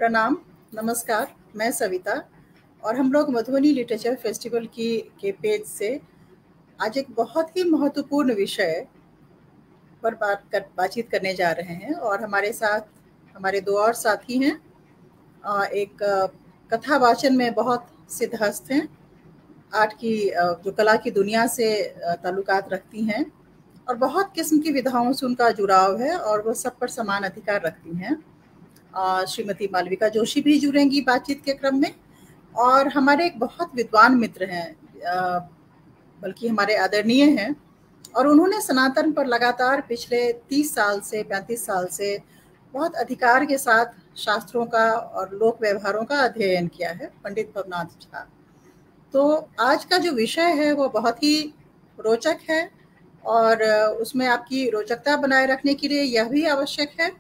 प्रणाम, नमस्कार। मैं सविता और हम लोग मधुबनी लिटरेचर फेस्टिवल के पेज से आज एक बहुत ही महत्वपूर्ण विषय पर बातचीत करने जा रहे हैं और हमारे साथ हमारे दो और साथी हैं। एक कथा वाचन में बहुत सिद्धहस्त हैं, आर्ट की जो कला की दुनिया से ताल्लुकात रखती हैं और बहुत किस्म की विधाओं से उनका जुड़ाव है और वो सब पर समान अधिकार रखती हैं। श्रीमती मालविका जोशी भी जुड़ेंगी बातचीत के क्रम में और हमारे एक बहुत विद्वान मित्र हैं, बल्कि हमारे आदरणीय हैं और उन्होंने सनातन पर लगातार पिछले 30 साल से 35 साल से बहुत अधिकार के साथ शास्त्रों का और लोक व्यवहारों का अध्ययन किया है, पंडित भवनाथ झा। तो आज का जो विषय है वो बहुत ही रोचक है और उसमें आपकी रोचकता बनाए रखने के लिए यह भी आवश्यक है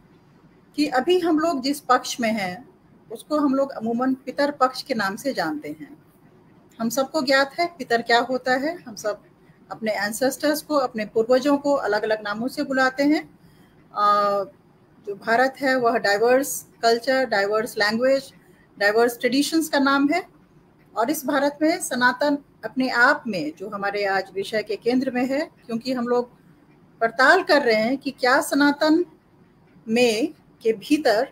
कि अभी हम लोग जिस पक्ष में हैं उसको हम लोग अमूमन पितर पक्ष के नाम से जानते हैं। हम सबको ज्ञात है पितर क्या होता है। हम सब अपने एंसेस्टर्स को, अपने पूर्वजों को अलग अलग नामों से बुलाते हैं। जो भारत है वह diverse culture, diverse language, diverse traditions का नाम है और इस भारत में सनातन अपने आप में, जो हमारे आज विषय के केंद्र में है, क्योंकि हम लोग पड़ताल कर रहे हैं कि क्या सनातन में के भीतर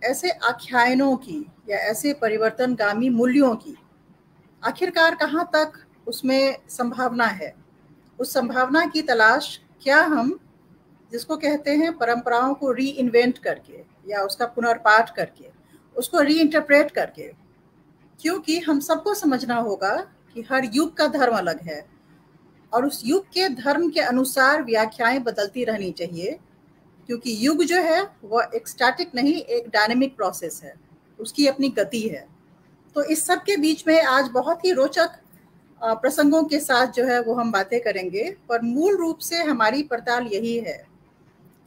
ऐसे आख्यानों की या ऐसे परिवर्तनगामी मूल्यों की आखिरकार कहाँ तक उसमें संभावना है। उस संभावना की तलाश क्या हम, जिसको कहते हैं परंपराओं को री इन्वेंट करके या उसका पुनर्पाठ करके, उसको री इंटरप्रेट करके, क्योंकि हम सबको समझना होगा कि हर युग का धर्म अलग है और उस युग के धर्म के अनुसार व्याख्याएं बदलती रहनी चाहिए, क्योंकि युग जो है वह एक स्टैटिक नहीं, एक डायनेमिक प्रोसेस है, उसकी अपनी गति है। तो इस सब के बीच में आज बहुत ही रोचक प्रसंगों के साथ जो है वो हम बातें करेंगे, पर मूल रूप से हमारी पड़ताल यही है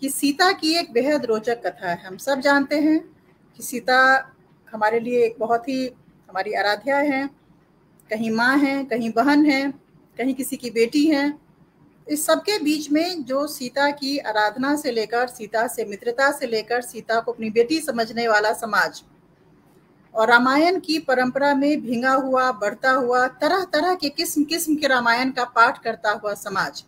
कि सीता की एक बेहद रोचक कथा है। हम सब जानते हैं कि सीता हमारे लिए एक बहुत ही हमारी आराध्या है, कहीं माँ है, कहीं बहन है, कहीं किसी की बेटी है। इस सब के बीच में जो सीता की आराधना से लेकर, सीता से मित्रता से लेकर, सीता को अपनी बेटी समझने वाला समाज और रामायण की परंपरा में भींगा हुआ, बढ़ता हुआ, तरह तरह के किस्म किस्म के रामायण का पाठ करता हुआ समाज,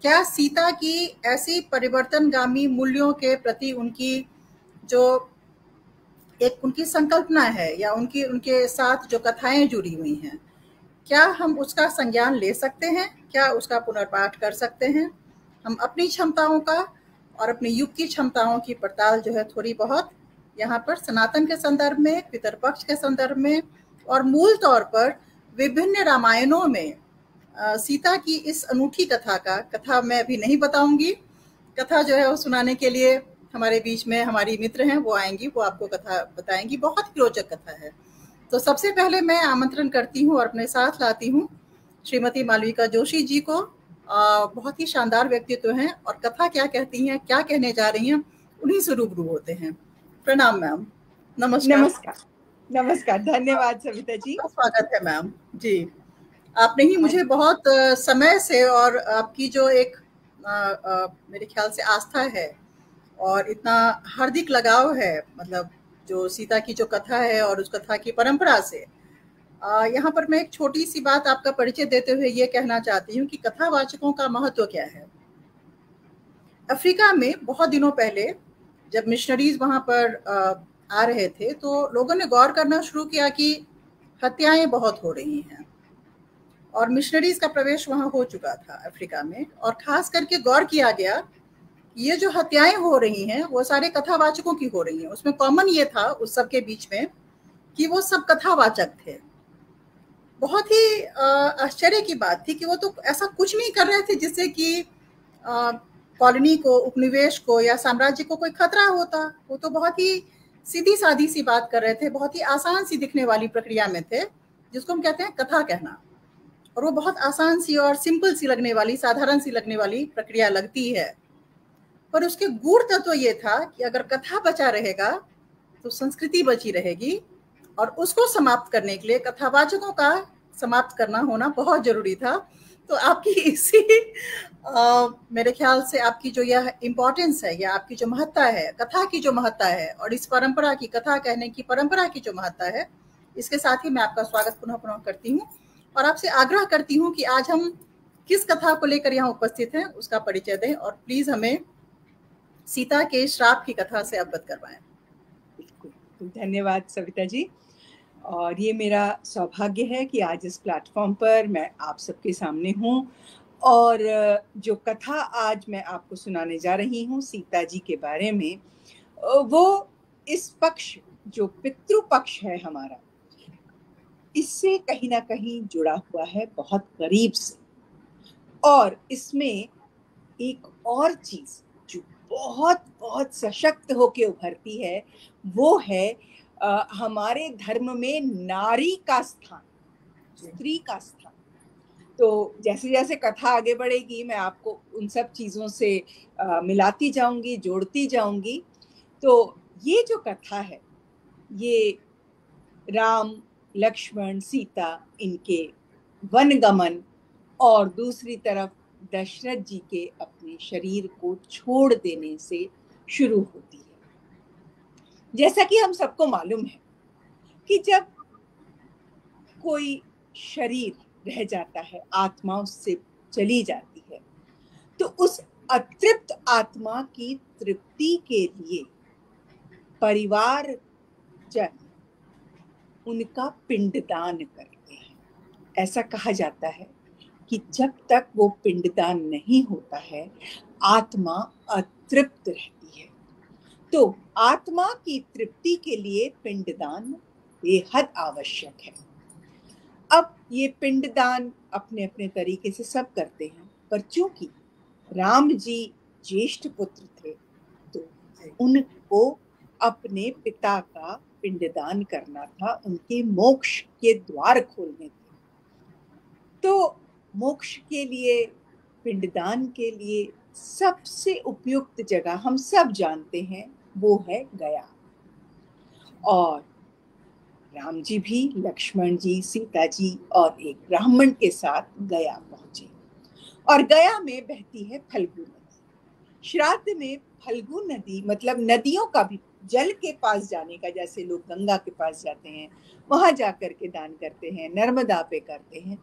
क्या सीता की ऐसी परिवर्तनगामी मूल्यों के प्रति उनकी जो एक उनकी संकल्पना है या उनके साथ जो कथाएं जुड़ी हुई हैं, क्या हम उसका संज्ञान ले सकते हैं? क्या उसका पुनर्पाठ कर सकते हैं? हम अपनी क्षमताओं का और अपने युग की क्षमताओं की पड़ताल जो है थोड़ी बहुत यहाँ पर सनातन के संदर्भ में, पितरपक्ष के संदर्भ में और मूल तौर पर विभिन्न रामायणों में सीता की इस अनूठी कथा मैं अभी नहीं बताऊंगी। कथा जो है वो सुनाने के लिए हमारे बीच में हमारी मित्र हैं, वो आएंगी, वो आपको कथा बताएंगी। बहुत ही रोचक कथा है। तो सबसे पहले मैं आमंत्रण करती हूँ और अपने साथ लाती हूँ श्रीमती मालविका जोशी जी को। बहुत ही शानदार व्यक्तित्व हैं और कथा क्या कहती हैं, क्या कहने जा रही हैं, उन्हीं से रूबरू होते हैं। प्रणाम मैम। नमस्कार। नमस्कार। नमस्कार, धन्यवाद सविता जी। स्वागत है मैम जी। आपने ही मुझे बहुत समय से और आपकी जो एक मेरे ख्याल से आस्था है और इतना हार्दिक लगाव है, मतलब जो सीता की जो कथा है और उस कथा की परंपरा से, यहाँ पर मैं एक छोटी सी बात आपका परिचय देते हुए ये कहना चाहती हूँ कि कथावाचकों का महत्व क्या है। अफ्रीका में बहुत दिनों पहले जब मिशनरीज वहाँ पर आ रहे थे तो लोगों ने गौर करना शुरू किया कि हत्याएं बहुत हो रही हैं और मिशनरीज का प्रवेश वहाँ हो चुका था अफ्रीका में, और खास करके गौर किया गया ये जो हत्याएं हो रही हैं वो सारे कथावाचकों की हो रही हैं। उसमें कॉमन ये था उस सब के बीच में कि वो सब कथावाचक थे। बहुत ही आश्चर्य की बात थी कि वो तो ऐसा कुछ नहीं कर रहे थे जिससे कि कॉलोनी को, उपनिवेश को या साम्राज्य को कोई खतरा होता। वो तो बहुत ही सीधी सादी सी बात कर रहे थे, बहुत ही आसान सी दिखने वाली प्रक्रिया में थे, जिसको हम कहते हैं कथा कहना। और वो बहुत आसान सी और सिंपल सी लगने वाली, साधारण सी लगने वाली प्रक्रिया लगती है, पर उसके गूढ़ तत्व ये था कि अगर कथा बचा रहेगा तो संस्कृति बची रहेगी और उसको समाप्त करने के लिए कथावाचकों का समाप्त करना होना बहुत जरूरी था। तो आपकी इसी मेरे ख्याल से आपकी जो यह इम्पोर्टेंस है या आपकी जो महत्ता है, कथा की जो महत्ता है और इस परंपरा की, कथा कहने की परंपरा की जो महत्ता है, इसके साथ ही मैं आपका स्वागत पुनः पुनः करती हूँ और आपसे आग्रह करती हूँ कि आज हम किस कथा को लेकर यहाँ उपस्थित हैं उसका परिचय दें और प्लीज हमें सीता के श्राप की कथा से अवगत करवाएं। बिल्कुल, धन्यवाद सविता जी। और ये मेरा सौभाग्य है कि आज इस प्लेटफॉर्म पर मैं आप सबके सामने हूँ और जो कथा आज मैं आपको सुनाने जा रही हूँ सीता जी के बारे में, वो इस पक्ष जो पितृ पक्ष है हमारा, इससे कहीं ना कहीं जुड़ा हुआ है बहुत करीब से। और इसमें एक और चीज जो बहुत बहुत सशक्त होके उभरती है वो है हमारे धर्म में नारी का स्थान, स्त्री का स्थान। तो जैसे जैसे कथा आगे बढ़ेगी मैं आपको उन सब चीजों से मिलाती जाऊंगी, जोड़ती जाऊंगी। तो ये जो कथा है ये राम, लक्ष्मण, सीता इनके वनगमन और दूसरी तरफ दशरथ जी के अपने शरीर को छोड़ देने से शुरू होती है। जैसा कि हम सबको मालूम है कि जब कोई शरीर रह जाता है, आत्मा उससे चली जाती है, तो उस अतृप्त आत्मा की तृप्ति के लिए परिवार जन उनका पिंडदान करते हैं। ऐसा कहा जाता है कि जब तक वो पिंडदान नहीं होता है आत्मा अतृप्त रहती है। तो आत्मा की तृप्ति के लिए पिंडदान बेहद आवश्यक है। अब ये पिंडदान अपने अपने तरीके से सब करते हैं, पर चूंकि राम जी ज्येष्ठ पुत्र थे तो उनको अपने पिता का पिंडदान करना था, उनके मोक्ष के द्वार खोलने थे। तो मोक्ष के लिए, पिंडदान के लिए सबसे उपयुक्त जगह हम सब जानते हैं वो है गया। और राम जी भी, लक्ष्मण जी, सीता जी और एक ब्राह्मण के साथ गया पहुंचे। और गया में बहती है फल्गु नदी। श्राद्ध में फल्गु नदी मतलब नदियों का भी जल के पास जाने का, जैसे लोग गंगा के पास जाते हैं वहां जाकर के दान करते हैं, नर्मदा पे करते हैं,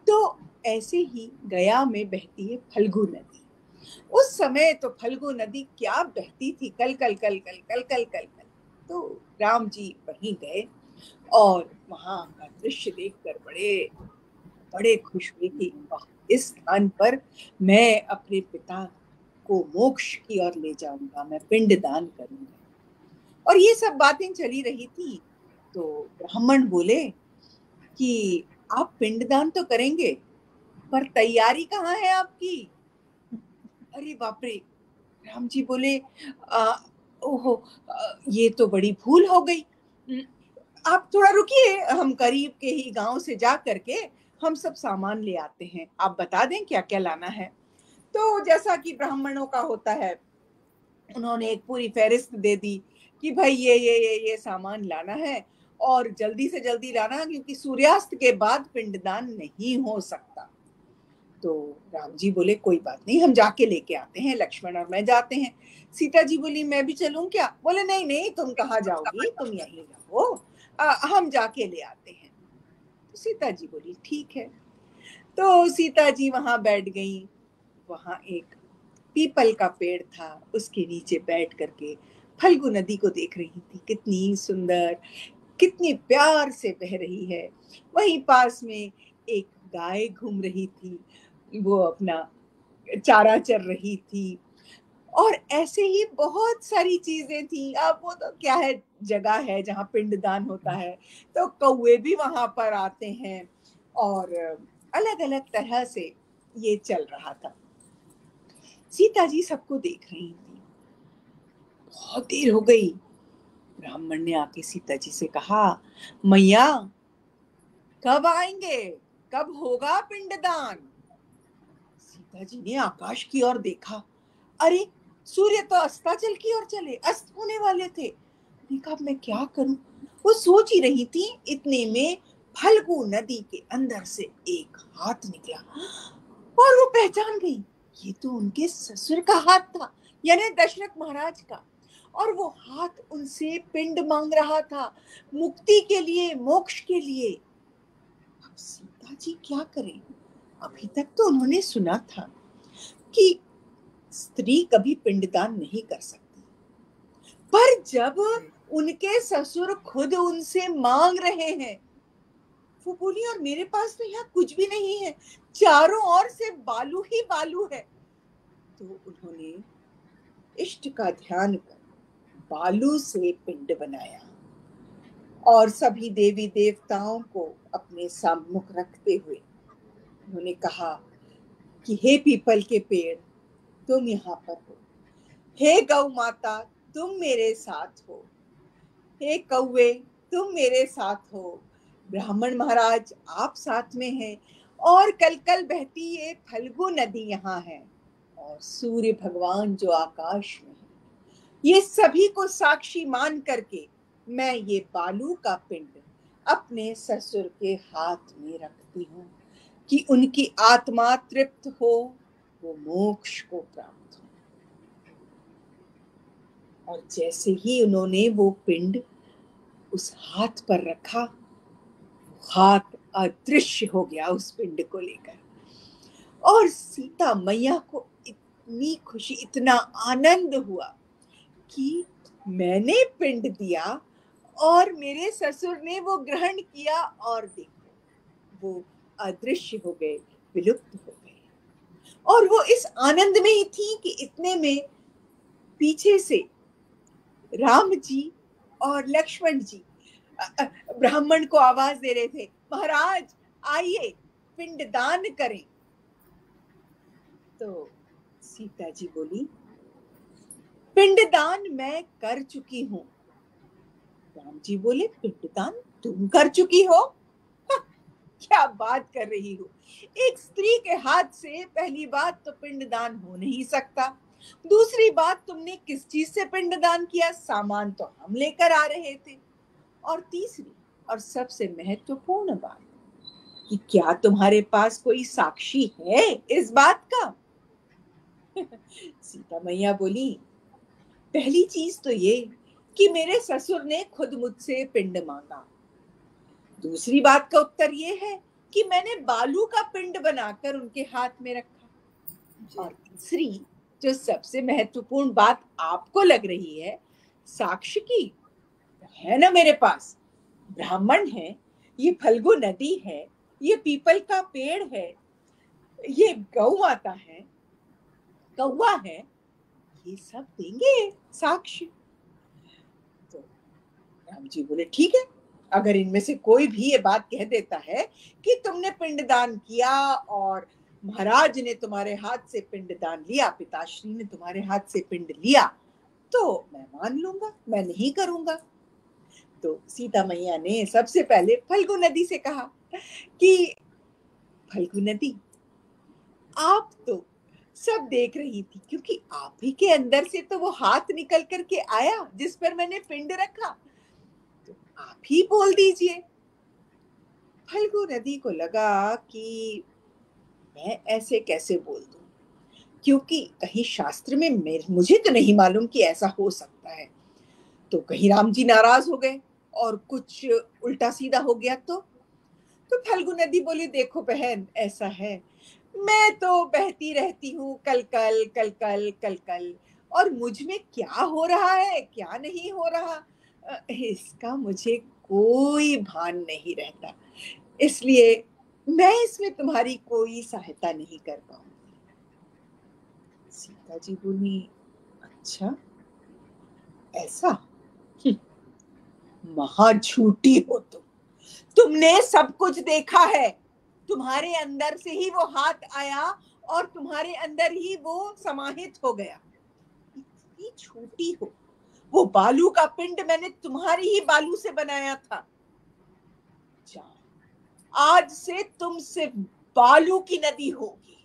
तो ऐसे ही गया में बहती है फल्गु नदी। उस समय तो फल्गु नदी क्या बहती थी, कल कल कल कल कल कल कल कल। तो राम जी वहीं गए और वहां का दृश्य देखकर बड़े बड़े खुश हुए कि इस स्थान पर मैं अपने पिता को मोक्ष की ओर ले जाऊंगा, मैं पिंडदान करूंगा। और ये सब बातें चली रही थी तो ब्राह्मण बोले कि आप पिंडदान तो करेंगे पर तैयारी कहाँ है आपकी? अरे बाप रे! राम जी बोले ओहो, ये तो बड़ी भूल हो गई। आप थोड़ा रुकिए, हम करीब के ही गांव से जा करके हम सब सामान ले आते हैं, आप बता दें क्या क्या लाना है। तो जैसा कि ब्राह्मणों का होता है, उन्होंने एक पूरी फहरिस्त दे दी कि भाई ये सामान लाना है और जल्दी से जल्दी लाना क्योंकि सूर्यास्त के बाद पिंडदान नहीं हो सकता। तो राम जी बोले कोई बात नहीं, हम जाके लेके आते हैं, लक्ष्मण और मैं जाते हैं। सीता जी बोली मैं भी चलूं क्या? बोले नहीं नहीं, तुम कहाँ जाओगी, तुम यहीं रहो, हम जाके ले आते हैं। तो सीता जी बोली ठीक है। तो सीता जी वहां बैठ गई। वहां एक पीपल का पेड़ था, उसके नीचे बैठ करके फल्गु नदी को देख रही थी, कितनी सुंदर, कितनी प्यार से बह रही है। वहीं पास में एक गाय घूम रही थी, वो अपना चारा चर रही थी। और ऐसे ही बहुत सारी चीजें थी। अब वो तो क्या है, जगह है जहाँ पिंडदान होता है, तो कौवे भी वहां पर आते हैं और अलग अलग तरह से ये चल रहा था। सीता जी सबको देख रही थी। बहुत देर हो गई। ब्राह्मण ने आके सीता जी से कहा मैया कब आएंगे, कब होगा पिंडदान? सीता जी ने आकाश की ओर देखा। अरे सूर्य तो अस्ताचल की ओर चले, अस्त होने वाले थे। देखा मैं क्या करूं, वो सोच ही रही थी। इतने में फल्गु नदी के अंदर से एक हाथ निकला और वो पहचान गई, ये तो उनके ससुर का हाथ था, यानी दशरथ महाराज का। और वो हाथ उनसे पिंड मांग रहा था, मुक्ति के लिए, मोक्ष के लिए। अब सीता जी क्या करें? अभी तक तो उन्होंने सुना था कि स्त्री कभी पिंडदान नहीं कर सकती, पर जब उनके ससुर खुद उनसे मांग रहे हैं, वो बोली और मेरे पास तो यहाँ कुछ भी नहीं है, चारों ओर से बालू ही बालू है। तो उन्होंने इष्ट का ध्यान कर बालू से पिंड बनाया और सभी देवी देवताओं को अपने सम्मुख रखते हुए उन्होंने कहा कि हे पीपल के पेड़, तुम यहाँ पर हो। हे गौ माता, तुम मेरे साथ हो। हे कौवे, तुम मेरे साथ हो। ब्राह्मण महाराज, आप साथ में हैं। और कल कल बहती ये फल्गु नदी यहाँ है, और सूर्य भगवान जो आकाश में है। ये सभी को साक्षी मान करके मैं ये बालू का पिंड अपने ससुर के हाथ में रखती हूँ कि उनकी आत्मा तृप्त हो, वो मोक्ष को प्राप्त हो। और जैसे ही उन्होंने वो पिंड उस हाथ पर रखा, हाथ अदृश्य हो गया उस पिंड को लेकर। और सीता मैया को इतनी खुशी, इतना आनंद हुआ कि मैंने पिंड दिया और मेरे ससुर ने वो ग्रहण किया, और देखो वो अदृश्य हो गए, विलुप्त हो गए। और वो इस आनंद में ही थी कि इतने में पीछे से राम जी और लक्ष्मण जी ब्राह्मण को आवाज दे रहे थे, महाराज आइए पिंडदान करें। तो सीता जी बोली, पिंडदान मैं कर चुकी हूं। राम जी बोले, पिंडदान तुम कर चुकी हो? क्या बात कर रही हो? एक स्त्री के हाथ से पहली बात तो पिंडदान हो नहीं सकता। दूसरी बात, तुमने किस चीज से पिंडदान किया? सामान तो हम लेकर आ रहे थे। और तीसरी और सबसे महत्वपूर्ण बात कि क्या तुम्हारे पास कोई साक्षी है इस बात का? सीता मैया बोली, पहली चीज तो ये कि मेरे ससुर ने खुद मुझसे पिंड मांगा। दूसरी बात का उत्तर ये है कि मैंने बालू का पिंड बनाकर उनके हाथ में रखा। और तीसरी जो सबसे महत्वपूर्ण बात आपको लग रही है, साक्ष्य की, है ना मेरे पास। ब्राह्मण है, ये फल्गु नदी है, ये पीपल का पेड़ है, ये गौ माता है, कौवा है, ये सब देंगे साक्ष्य। तो राम जी बोले, ठीक है, अगर इनमें से कोई भी ये बात कह देता है कि तुमने पिंडदान किया और महाराज ने तुम्हारे हाथ से पिंडदान लिया, पिताश्री ने तुम्हारे हाथ से पिंड लिया, तो मैं मान लूंगा, मैं नहीं करूंगा। तो सीता मैया ने सबसे पहले फल्गु नदी से कहा कि फल्गु नदी, आप तो सब देख रही थी, क्योंकि आप ही के अंदर से तो वो हाथ निकल करके आया जिस पर मैंने पिंड रखा, तो आप ही बोल दीजिए। फल्गु नदी को लगा कि मैं ऐसे कैसे बोल दूं, क्योंकि कहीं शास्त्र में मुझे तो नहीं मालूम कि ऐसा हो सकता है। तो कहीं राम जी नाराज हो गए और कुछ उल्टा सीधा हो गया। तो फल्गु नदी बोली, देखो बहन, ऐसा है, मैं तो बहती रहती हूँ कल कल कल कल कल कल, और मुझ में क्या हो रहा है क्या नहीं हो रहा इसका मुझे कोई भान नहीं रहता, इसलिए मैं इसमें तुम्हारी कोई सहायता नहीं कर पाऊंगी। सीता जी बोली, अच्छा ऐसा? महा झूठी हो तुमने सब कुछ देखा है, तुम्हारे अंदर से ही वो हाथ आया और तुम्हारे अंदर ही वो समाहित हो गया। इतनी छोटी हो, वो बालू का पिंड मैंने तुम्हारी ही बालू से बनाया था। आज से तुम सिर्फ बालू की नदी होगी,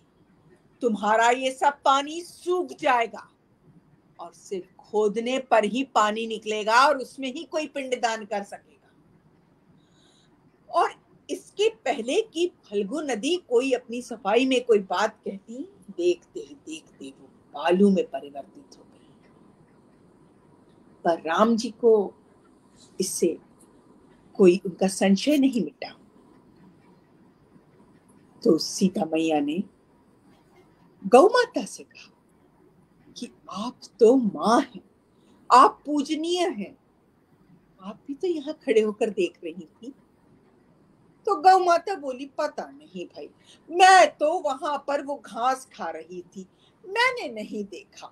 तुम्हारा ये सब पानी सूख जाएगा और सिर्फ खोदने पर ही पानी निकलेगा और उसमें ही कोई पिंडदान कर सकेगा। और इसके पहले कि फल्गु नदी कोई अपनी सफाई में कोई बात कहती, देखते ही देखते वो बालू में परिवर्तित हो गई। पर राम जी को इससे कोई उनका संशय नहीं मिटा। तो सीता मैया ने गौ माता से कहा कि आप तो माँ हैं, आप पूजनीय हैं, आप भी तो यहाँ खड़े होकर देख रही थी। तो गौ माता बोली, पता नहीं भाई, मैं तो वहां पर वो घास खा रही थी, मैंने नहीं देखा।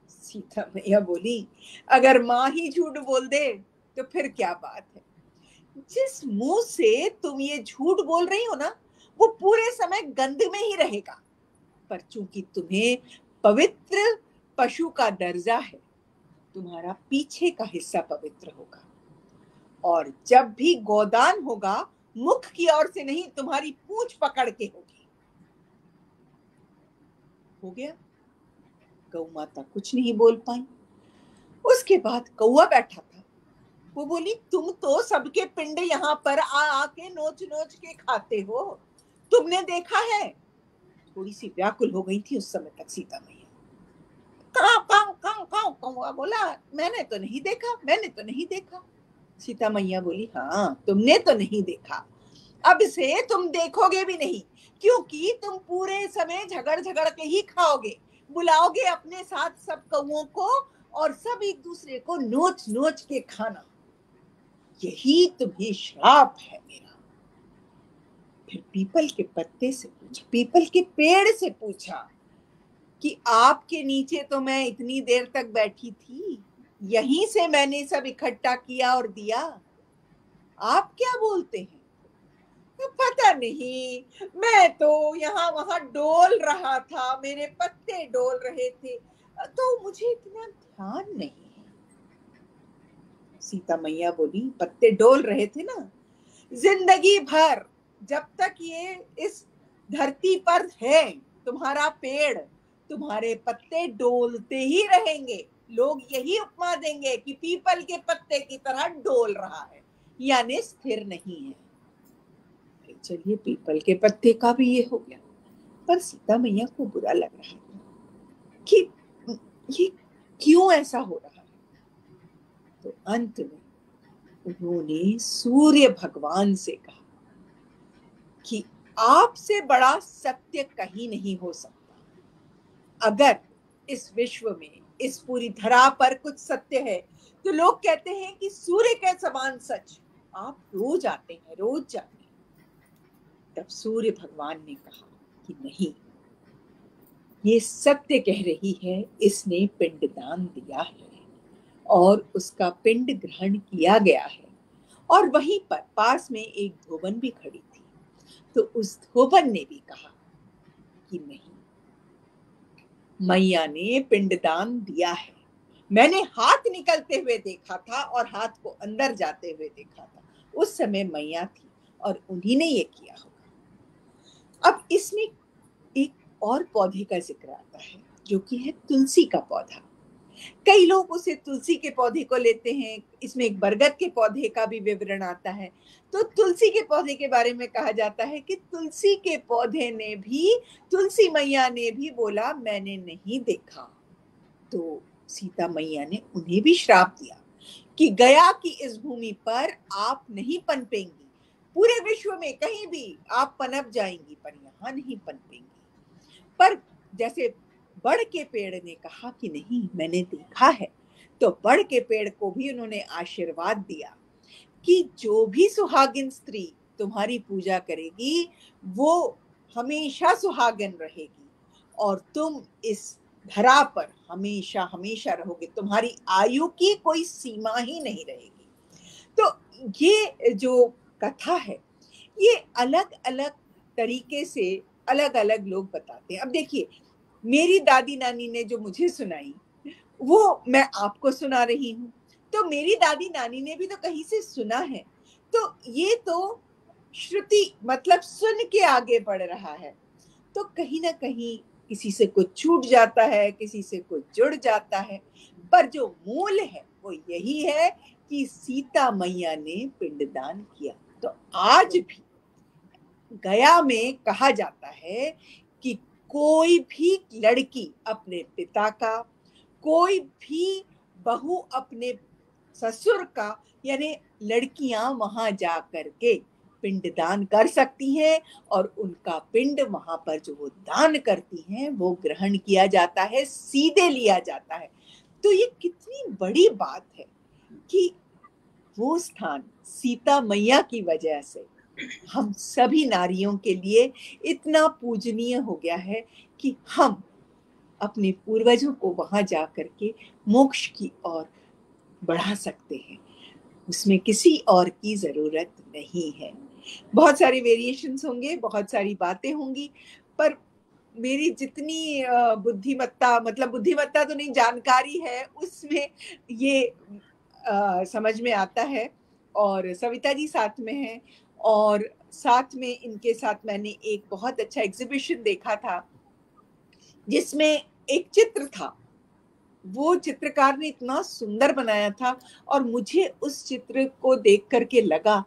सीता मैया बोली, अगर माँ ही झूठ बोल दे तो फिर क्या बात है। जिस मुंह से तुम ये झूठ बोल रही हो ना, वो पूरे समय गंध में ही रहेगा। पर चूंकि तुम्हें पवित्र पशु का दर्जा है, तुम्हारा पीछे का हिस्सा पवित्र होगा, और जब भी गोदान होगा मुख की ओर से नहीं, तुम्हारी पूंछ पकड़ के होगी। हो गया। गौ माता कुछ नहीं बोल पाई। उसके बाद कौआ बैठा था, वो बोली, तुम तो सबके पिंड यहाँ पर आके नोच नोच के खाते हो, तुमने देखा है? थोड़ी सी व्याकुल हो गई थी उस समय तक सीता मैया। काऊ काऊ काऊ काऊ, कौआ बोला, मैंने तो नहीं देखा, मैंने तो नहीं देखा। सीता मैया बोली, हाँ तुमने तो नहीं देखा, अब से तुम देखोगे भी नहीं, क्योंकि तुम पूरे समय झगड़ झगड़ के ही खाओगे, बुलाओगे अपने साथ सब कौओं को और सब एक दूसरे को नोच नोच के खाना, यही तुम्हें श्राप है मेरा। फिर पीपल के पत्ते से पूछा, पीपल के पेड़ से पूछा कि आपके नीचे तो मैं इतनी देर तक बैठी थी, यहीं से मैंने सब इकट्ठा किया और दिया, आप क्या बोलते हैं? तो पता नहीं, मैं तो यहाँ वहां डोल रहा था, मेरे पत्ते डोल रहे थे, तो मुझे इतना ध्यान नहीं है। सीता मैया बोली, पत्ते डोल रहे थे ना, जिंदगी भर जब तक ये इस धरती पर है तुम्हारा पेड़, तुम्हारे पत्ते डोलते ही रहेंगे, लोग यही उपमा देंगे कि पीपल के पत्ते की तरह डोल रहा है, यानी स्थिर नहीं है। चलिए, पीपल के पत्ते का भी ये हो गया, पर सीता मैया को बुरा लग रहा था कि ये क्यों ऐसा हो रहा है। तो अंत में उन्होंने सूर्य भगवान से कहा कि आपसे बड़ा सत्य कहीं नहीं हो सकता। अगर इस विश्व में, इस पूरी धरा पर कुछ सत्य है तो लोग कहते हैं कि सूर्य के समान सच। आप रोज आते हैं, रोज जाते हैं। तब सूर्य भगवान ने कहा कि नहीं, ये सत्य कह रही है, इसने पिंडदान दिया है और उसका पिंड ग्रहण किया गया है। और वहीं पर पास में एक धोबन भी खड़ी थी, तो उस धोबन ने भी कहा कि नहीं, मैया ने पिंडदान दिया है, मैंने हाथ निकलते हुए देखा था और हाथ को अंदर जाते हुए देखा था, उस समय मैया थी और उन्हीं ने ये किया होगा। अब इसमें एक और पौधे का जिक्र आता है, जो कि है तुलसी का पौधा। कई लोग उसे तुलसी के पौधे को लेते हैं, इसमें एक बरगद के पौधे का भी विवरण आता है। तो तुलसी के पौधे के बारे में कहा जाता है कि तुलसी के पौधे ने भी, तुलसी मैया ने भी बोला मैंने नहीं देखा। तो सीता मैया ने उन्हें भी श्राप दिया कि गया की इस भूमि पर आप नहीं पनपेंगी, पूरे विश्व में कहीं भी आप पनप जाएंगी पर यहाँ नहीं पनपेंगी। पर जैसे बड़ के पेड़ ने कहा कि नहीं, मैंने देखा है, तो बड़ के पेड़ को भी उन्होंने आशीर्वाद दिया कि जो भी सुहागिन स्त्री तुम्हारी पूजा करेगी वो हमेशा सुहागिन रहेगी और तुम इस धरा पर हमेशा हमेशा रहोगे, तुम्हारी आयु की कोई सीमा ही नहीं रहेगी। तो ये जो कथा है, ये अलग अलग तरीके से अलग अलग लोग बताते हैं। अब देखिए, मेरी दादी नानी ने जो मुझे सुनाई वो मैं आपको सुना रही हूँ, तो मेरी दादी नानी ने भी तो कहीं से सुना है, तो ये तो श्रुति मतलब सुन के आगे बढ़ रहा है, तो कहीं ना कहीं किसी से कुछ छूट जाता है, किसी से कुछ जुड़ जाता है, पर जो मूल है वो यही है कि सीता मैया ने पिंडदान किया। तो आज भी गया में कहा जाता है कि कोई भी लड़की अपने पिता का, कोई भी बहू अपने ससुर का, यानी लड़कियां वहां जा करके पिंडदान कर सकती हैं और उनका पिंड वहां पर जो वो दान करती हैं वो ग्रहण किया जाता है, सीधे लिया जाता है। तो ये कितनी बड़ी बात है कि वो स्थान सीता मैया की वजह से हम सभी नारियों के लिए इतना पूजनीय हो गया है कि हम अपने पूर्वजों को वहां जा करके मोक्ष की ओर बढ़ा सकते हैं। उसमें किसी और की जरूरत नहीं है। बहुत सारे वेरिएशंस होंगे, बहुत सारी बातें होंगी, पर मेरी जितनी बुद्धिमत्ता, मतलब बुद्धिमत्ता तो नहीं, जानकारी है, उसमें ये समझ में आता है। और सविता जी साथ में हैं, और साथ में इनके साथ मैंने एक बहुत अच्छा एग्जीबिशन देखा था जिसमें एक चित्र था। वो चित्रकार ने इतना सुंदर बनाया था और मुझे उस चित्र को देख करके लगा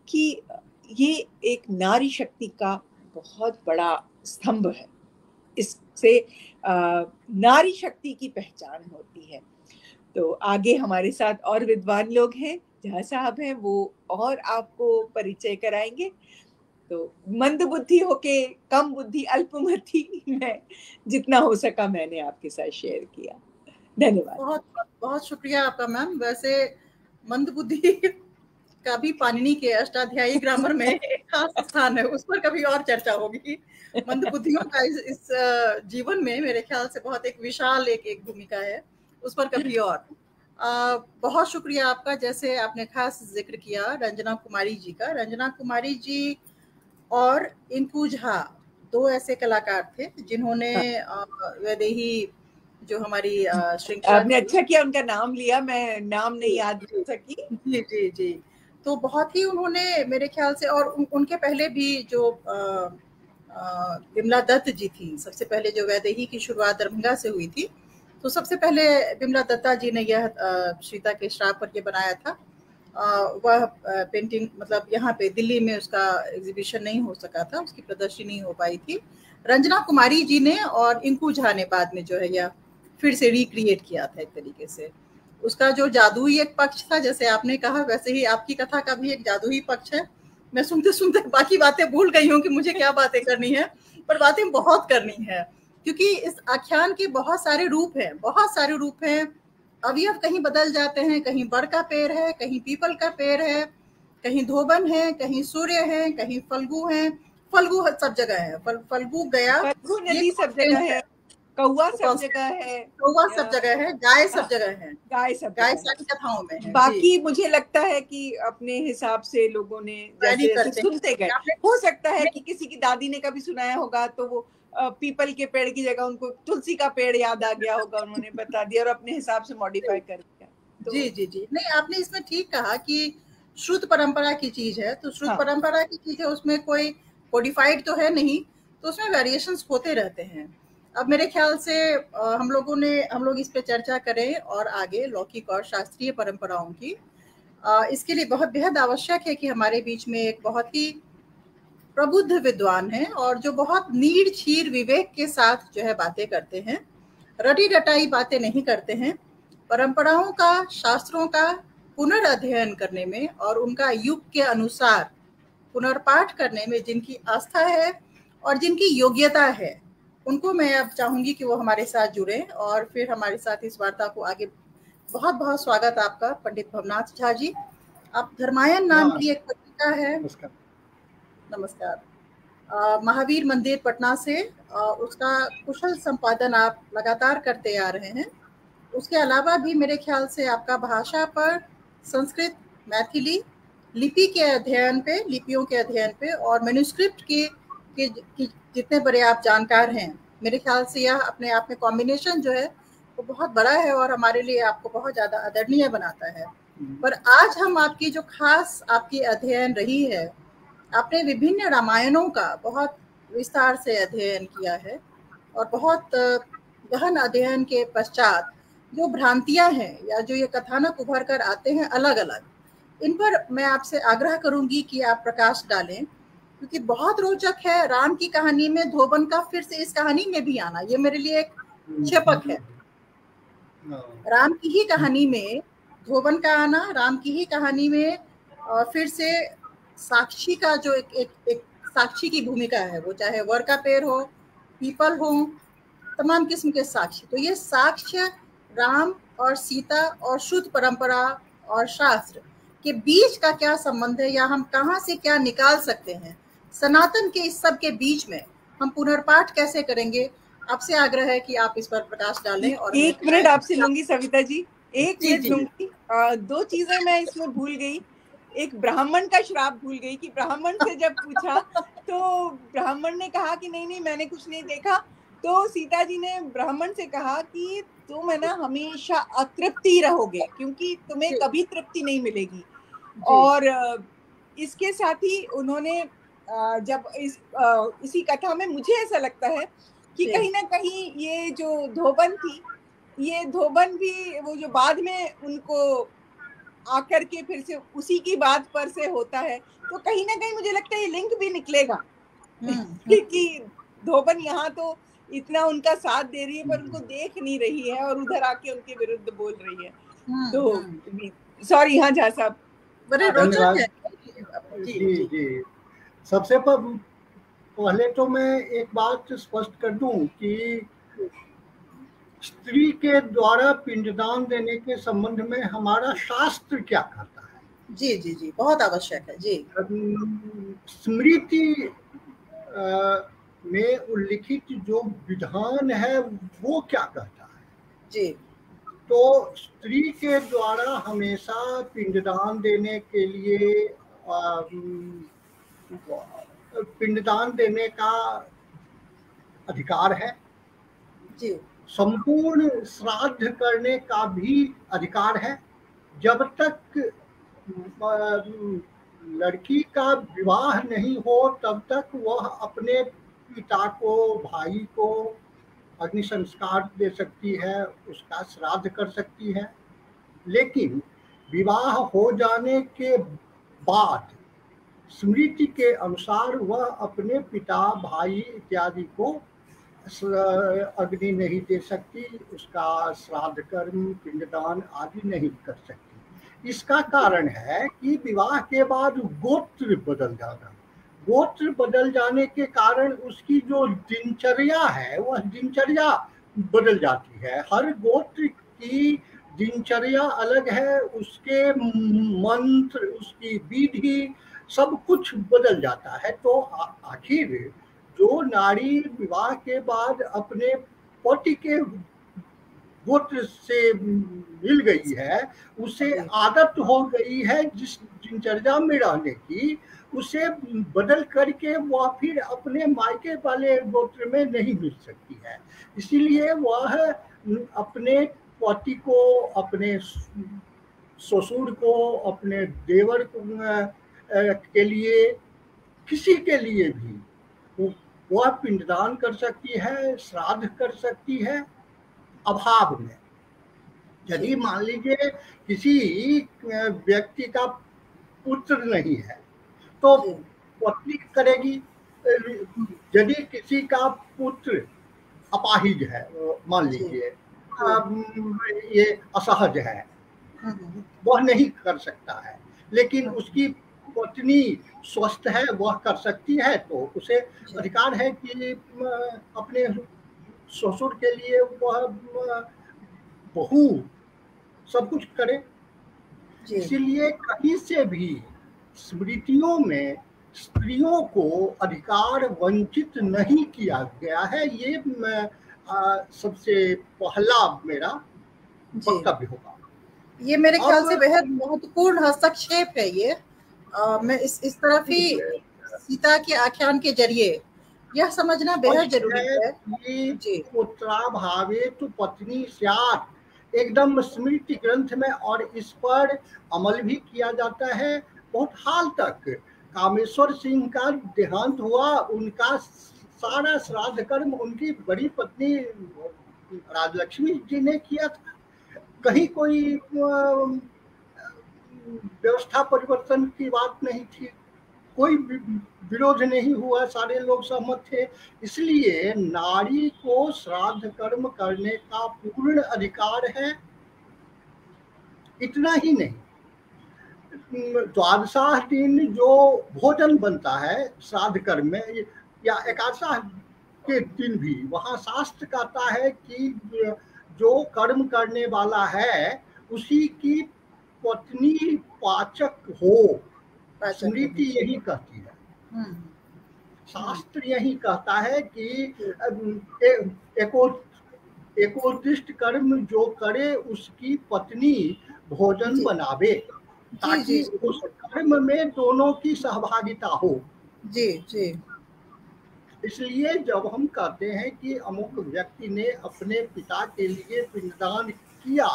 कि ये एक नारी शक्ति का बहुत बड़ा स्तंभ है। इससे नारी शक्ति की पहचान होती है। तो आगे हमारे साथ और विद्वान लोग हैं, जहाँ साहब हैं, वो और आपको परिचय कराएंगे। तो मंद बुद्धि होके कम बुद्धि अल्पमति में जितना हो सका मैंने आपके साथ शेयर किया। धन्यवाद। बहुत बहुत शुक्रिया आपका मैम। वैसे मंद बुद्धि का भी पाणिनि के अष्टाध्यायी ग्रामर में एक खास स्थान है, उस पर कभी और चर्चा होगी। मंद बुद्धियों का इस जीवन में मेरे ख्याल से बहुत एक विशाल एक भूमिका है, उस पर कभी और। बहुत शुक्रिया आपका। जैसे आपने खास जिक्र किया रंजना कुमारी जी का। रंजना कुमारी जी और इंकू झा दो ऐसे कलाकार थे जिन्होंने वैदेही जो हमारी श्रृंखला, आपने अच्छा किया उनका नाम लिया, मैं नाम नहीं याद कर सकी। जी जी जी। तो बहुत ही उन्होंने मेरे ख्याल से, और उनके पहले भी जो बिमला दत्त जी थी, सबसे पहले जो वैदेही की शुरुआत दरभंगा से हुई थी, तो सबसे पहले बिमला दत्ता जी ने यह सीता के श्राप पर ये बनाया था। वह पेंटिंग मतलब यहाँ पे दिल्ली में उसका एग्जीबिशन नहीं हो सका था, उसकी प्रदर्शनी नहीं हो पाई थी। रंजना कुमारी जी ने और इंकू झा ने बाद में जो है यह फिर से रिक्रिएट किया था एक तरीके से। उसका जो जादुई एक पक्ष था, जैसे आपने कहा, वैसे ही आपकी कथा का भी एक जादुई पक्ष है। मैं सुनते सुनते बाकी बातें भूल गई हूँ कि मुझे क्या बातें करनी है, पर बातें बहुत करनी है, क्योंकि इस आख्यान के बहुत सारे रूप हैं, बहुत सारे रूप हैं। अवयव कहीं बदल जाते हैं, कहीं बड़ का पेड़ है, कहीं पीपल का पेड़ है, कहीं धोबन है, कहीं सूर्य है, कहीं फल्गु है। फल्गु सब जगह है, फल्गु गया, फल्गु ये नदी सब जगह है, कौवा सब जगह है, कौवा सब जगह है, गाय सब जगह है, गाय सब गाय जगह सारी कथाओं में है। बाकी मुझे लगता है कि अपने हिसाब से लोगों ने जैसे जैसे सुनते गए, हो सकता है कि किसी की दादी ने कभी सुनाया होगा तो वो पीपल के पेड़ की जगह उनको तुलसी का पेड़ याद आ गया होगा, उन्होंने बता दिया और अपने हिसाब से मॉडिफाई कर दिया। तो जी जी जी, नहीं आपने इसमें ठीक कहा कि श्रुत परंपरा की चीज है, तो श्रुत परंपरा की चीज है, उसमें कोई कोडिफाइड तो है नहीं, तो उसमें वेरिएशंस होते रहते हैं। अब मेरे ख्याल से हम लोग इस पे चर्चा करें और आगे लौकिक और शास्त्रीय परंपराओं की। इसके लिए बहुत बेहद आवश्यक है कि हमारे बीच में एक बहुत ही प्रबुद्ध विद्वान है और जो बहुत नीड़ छीर विवेक के साथ जो है बातें करते हैं, रटी रटाई बातें नहीं करते हैं। परंपराओं का, शास्त्रों का पुनर्अध्ययन करने में और उनका युग के अनुसार पुनर्पाठ करने में जिनकी आस्था है और जिनकी योग्यता है, उनको मैं अब चाहूंगी कि वो हमारे साथ जुड़े और फिर हमारे साथ इस वार्ता को आगे। बहुत बहुत स्वागत आपका पंडित भवनाथ झा जी। आप धर्मायन नाम की एक पत्रिका है, नमस्कार, महावीर मंदिर पटना से, उसका कुशल संपादन आप लगातार करते आ रहे हैं। उसके अलावा भी मेरे ख्याल से आपका भाषा पर, संस्कृत, मैथिली लिपि के अध्ययन पे, लिपियों के अध्ययन पे और मैन्युस्क्रिप्ट के जितने बड़े आप जानकार हैं, मेरे ख्याल से यह अपने आप में कॉम्बिनेशन जो है वो बहुत बड़ा है और हमारे लिए आपको बहुत ज़्यादा आदरणीय बनाता है। पर आज हम आपकी जो खास आपकी अध्ययन रही है, आपने विभिन्न रामायणों का बहुत विस्तार से अध्ययन किया है और बहुत गहन अध्ययन के पश्चात जो भ्रांतियां हैं या जो ये कथानक उभर कर आते हैं अलग अलग, इन पर मैं आपसे आग्रह करूंगी कि आप प्रकाश डालें, क्योंकि बहुत रोचक है राम की कहानी में धोबन का फिर से इस कहानी में भी आना, ये मेरे लिए एक छेपक है। राम की ही कहानी में धोबन का आना, राम की ही कहानी में फिर से साक्षी का जो एक साक्षी की भूमिका है, वो चाहे वर का पेड़ हो, पीपल हो, तमाम किस्म के साक्ष्य। तो ये साक्ष्य राम और सीता और शुद्ध परंपरा और शास्त्र के बीच का क्या संबंध है, या हम कहाँ से क्या निकाल सकते हैं सनातन के इस सब के बीच में, हम पुनर्पाठ कैसे करेंगे? आपसे आग्रह है कि आप इस पर प्रकाश डालें। और एक मिनट आपसे लूंगी सविता जी, एक मिनट जी। लूंगी। दो चीजें मैं इसमें भूल गई। एक ब्राह्मण का श्राप भूल गई कि ब्राह्मण से जब पूछा तो ब्राह्मण ने कहा कि नहीं नहीं मैंने कुछ नहीं देखा, तो सीता जी ने ब्राह्मण से कहा कि तुम है ना हमेशा अतृप्ति रहोगे, क्योंकि तुम्हें कभी तृप्ति नहीं मिलेगी। और इसके साथ ही उन्होंने जब इसी कथा में मुझे ऐसा लगता है कि कहीं ना कहीं ये जो धोबन थी, ये धोबन भी वो जो बाद में उनको आकर के फिर से उसी की बात पर से होता है, तो कहीं ना कहीं मुझे लगता है ये लिंक भी निकलेगा कि धोबन यहाँ तो इतना उनका साथ दे रही है पर उनको देख नहीं रही है और उधर आके उनके विरुद्ध बोल रही है। तो सॉरी, हाँ झा साहब। बड़े रोचक है। जी जी, सबसे पहले तो मैं एक बात स्पष्ट कर दूं कि स्त्री के द्वारा पिंडदान देने के संबंध में हमारा शास्त्र क्या कहता है? जी जी जी, बहुत आवश्यक है जी। स्मृति में उल्लिखित जो विधान है वो क्या कहता है जी? तो स्त्री के द्वारा हमेशा पिंडदान देने के लिए पिंडदान देने का अधिकार है जी। संपूर्ण श्राद्ध करने का भी अधिकार है। जब तक लड़की का विवाह नहीं हो तब तक वह अपने पिता को, भाई को अग्नि संस्कार दे सकती है, उसका श्राद्ध कर सकती है। लेकिन विवाह हो जाने के बाद स्मृति के अनुसार वह अपने पिता, भाई इत्यादि को अग्नि नहीं दे सकती, उसका श्राद्ध कर्म, पिंडदान आदि नहीं कर सकती। इसका कारण है कि विवाह के बाद गोत्र बदल जाना। गोत्र बदल जाने के कारण उसकी जो दिनचर्या है वह दिनचर्या बदल जाती है। हर गोत्र की दिनचर्या अलग है, उसके मंत्र, उसकी विधि, सब कुछ बदल जाता है। तो आखिर जो नारी विवाह के बाद अपने पति के गोत्र से मिल गई है, उसे आदत हो गई है जिस दिनचर्या में रहने की, उसे बदल करके वह फिर अपने मायके वाले गोत्र में नहीं मिल सकती है। इसीलिए वह अपने पति को, अपने ससुर को, अपने देवर के लिए, किसी के लिए भी वह पिंडदान कर सकती है, श्राद्ध कर सकती है। अभाव में यदि मान लीजिए किसी व्यक्ति का पुत्र नहीं है तो पत्नी करेगी। यदि किसी का पुत्र अपाहिज है, मान लीजिए ये असहज है, वह नहीं कर सकता है, लेकिन उसकी पत्नी स्वस्थ है, वह कर सकती है, तो उसे अधिकार है कि अपने ससुर के लिए वह बहू सब कुछ करे। इसलिए कहीं से भी स्मृतियों में स्त्रियों को अधिकार वंचित नहीं किया गया है। ये सबसे पहला मेरा वक्तव्य होगा। ये मेरे ख्याल से बेहद महत्वपूर्ण हस्तक्षेप है ये। मैं इस तरफ ही सीता के आख्यान के जरिए यह समझना बेहद जरूरी है कि पुत्रा भावे तो पत्नी स्यात्, एकदम स्मृति ग्रंथ में, और इस पर अमल भी किया जाता है। बहुत हाल तक कामेश्वर सिंह का देहांत हुआ, उनका सारा श्राद्ध कर्म उनकी बड़ी पत्नी राजलक्ष्मी जी ने किया था। कहीं कोई व्यवस्था परिवर्तन की बात नहीं थी, कोई विरोध नहीं हुआ, सारे लोग सहमत थे। इसलिए नारी को श्राद्ध कर्म करने का पूर्ण अधिकार है। इतना ही नहीं, द्वादशाह दिन जो भोजन बनता है श्राद्ध कर्म में या एकादशाह के दिन भी, वहाँ शास्त्र कहता है कि जो कर्म करने वाला है उसी की पत्नी पाचक हो। स्मृति यही कहती है, शास्त्र यही कहता है कि एकोदिष्ट कर्म जो करे उसकी पत्नी भोजन बनावे, ताकि उस कर्म में दोनों की सहभागिता हो। जी जी। इसलिए जब हम कहते हैं कि अमुक व्यक्ति ने अपने पिता के लिए पिंडदान किया,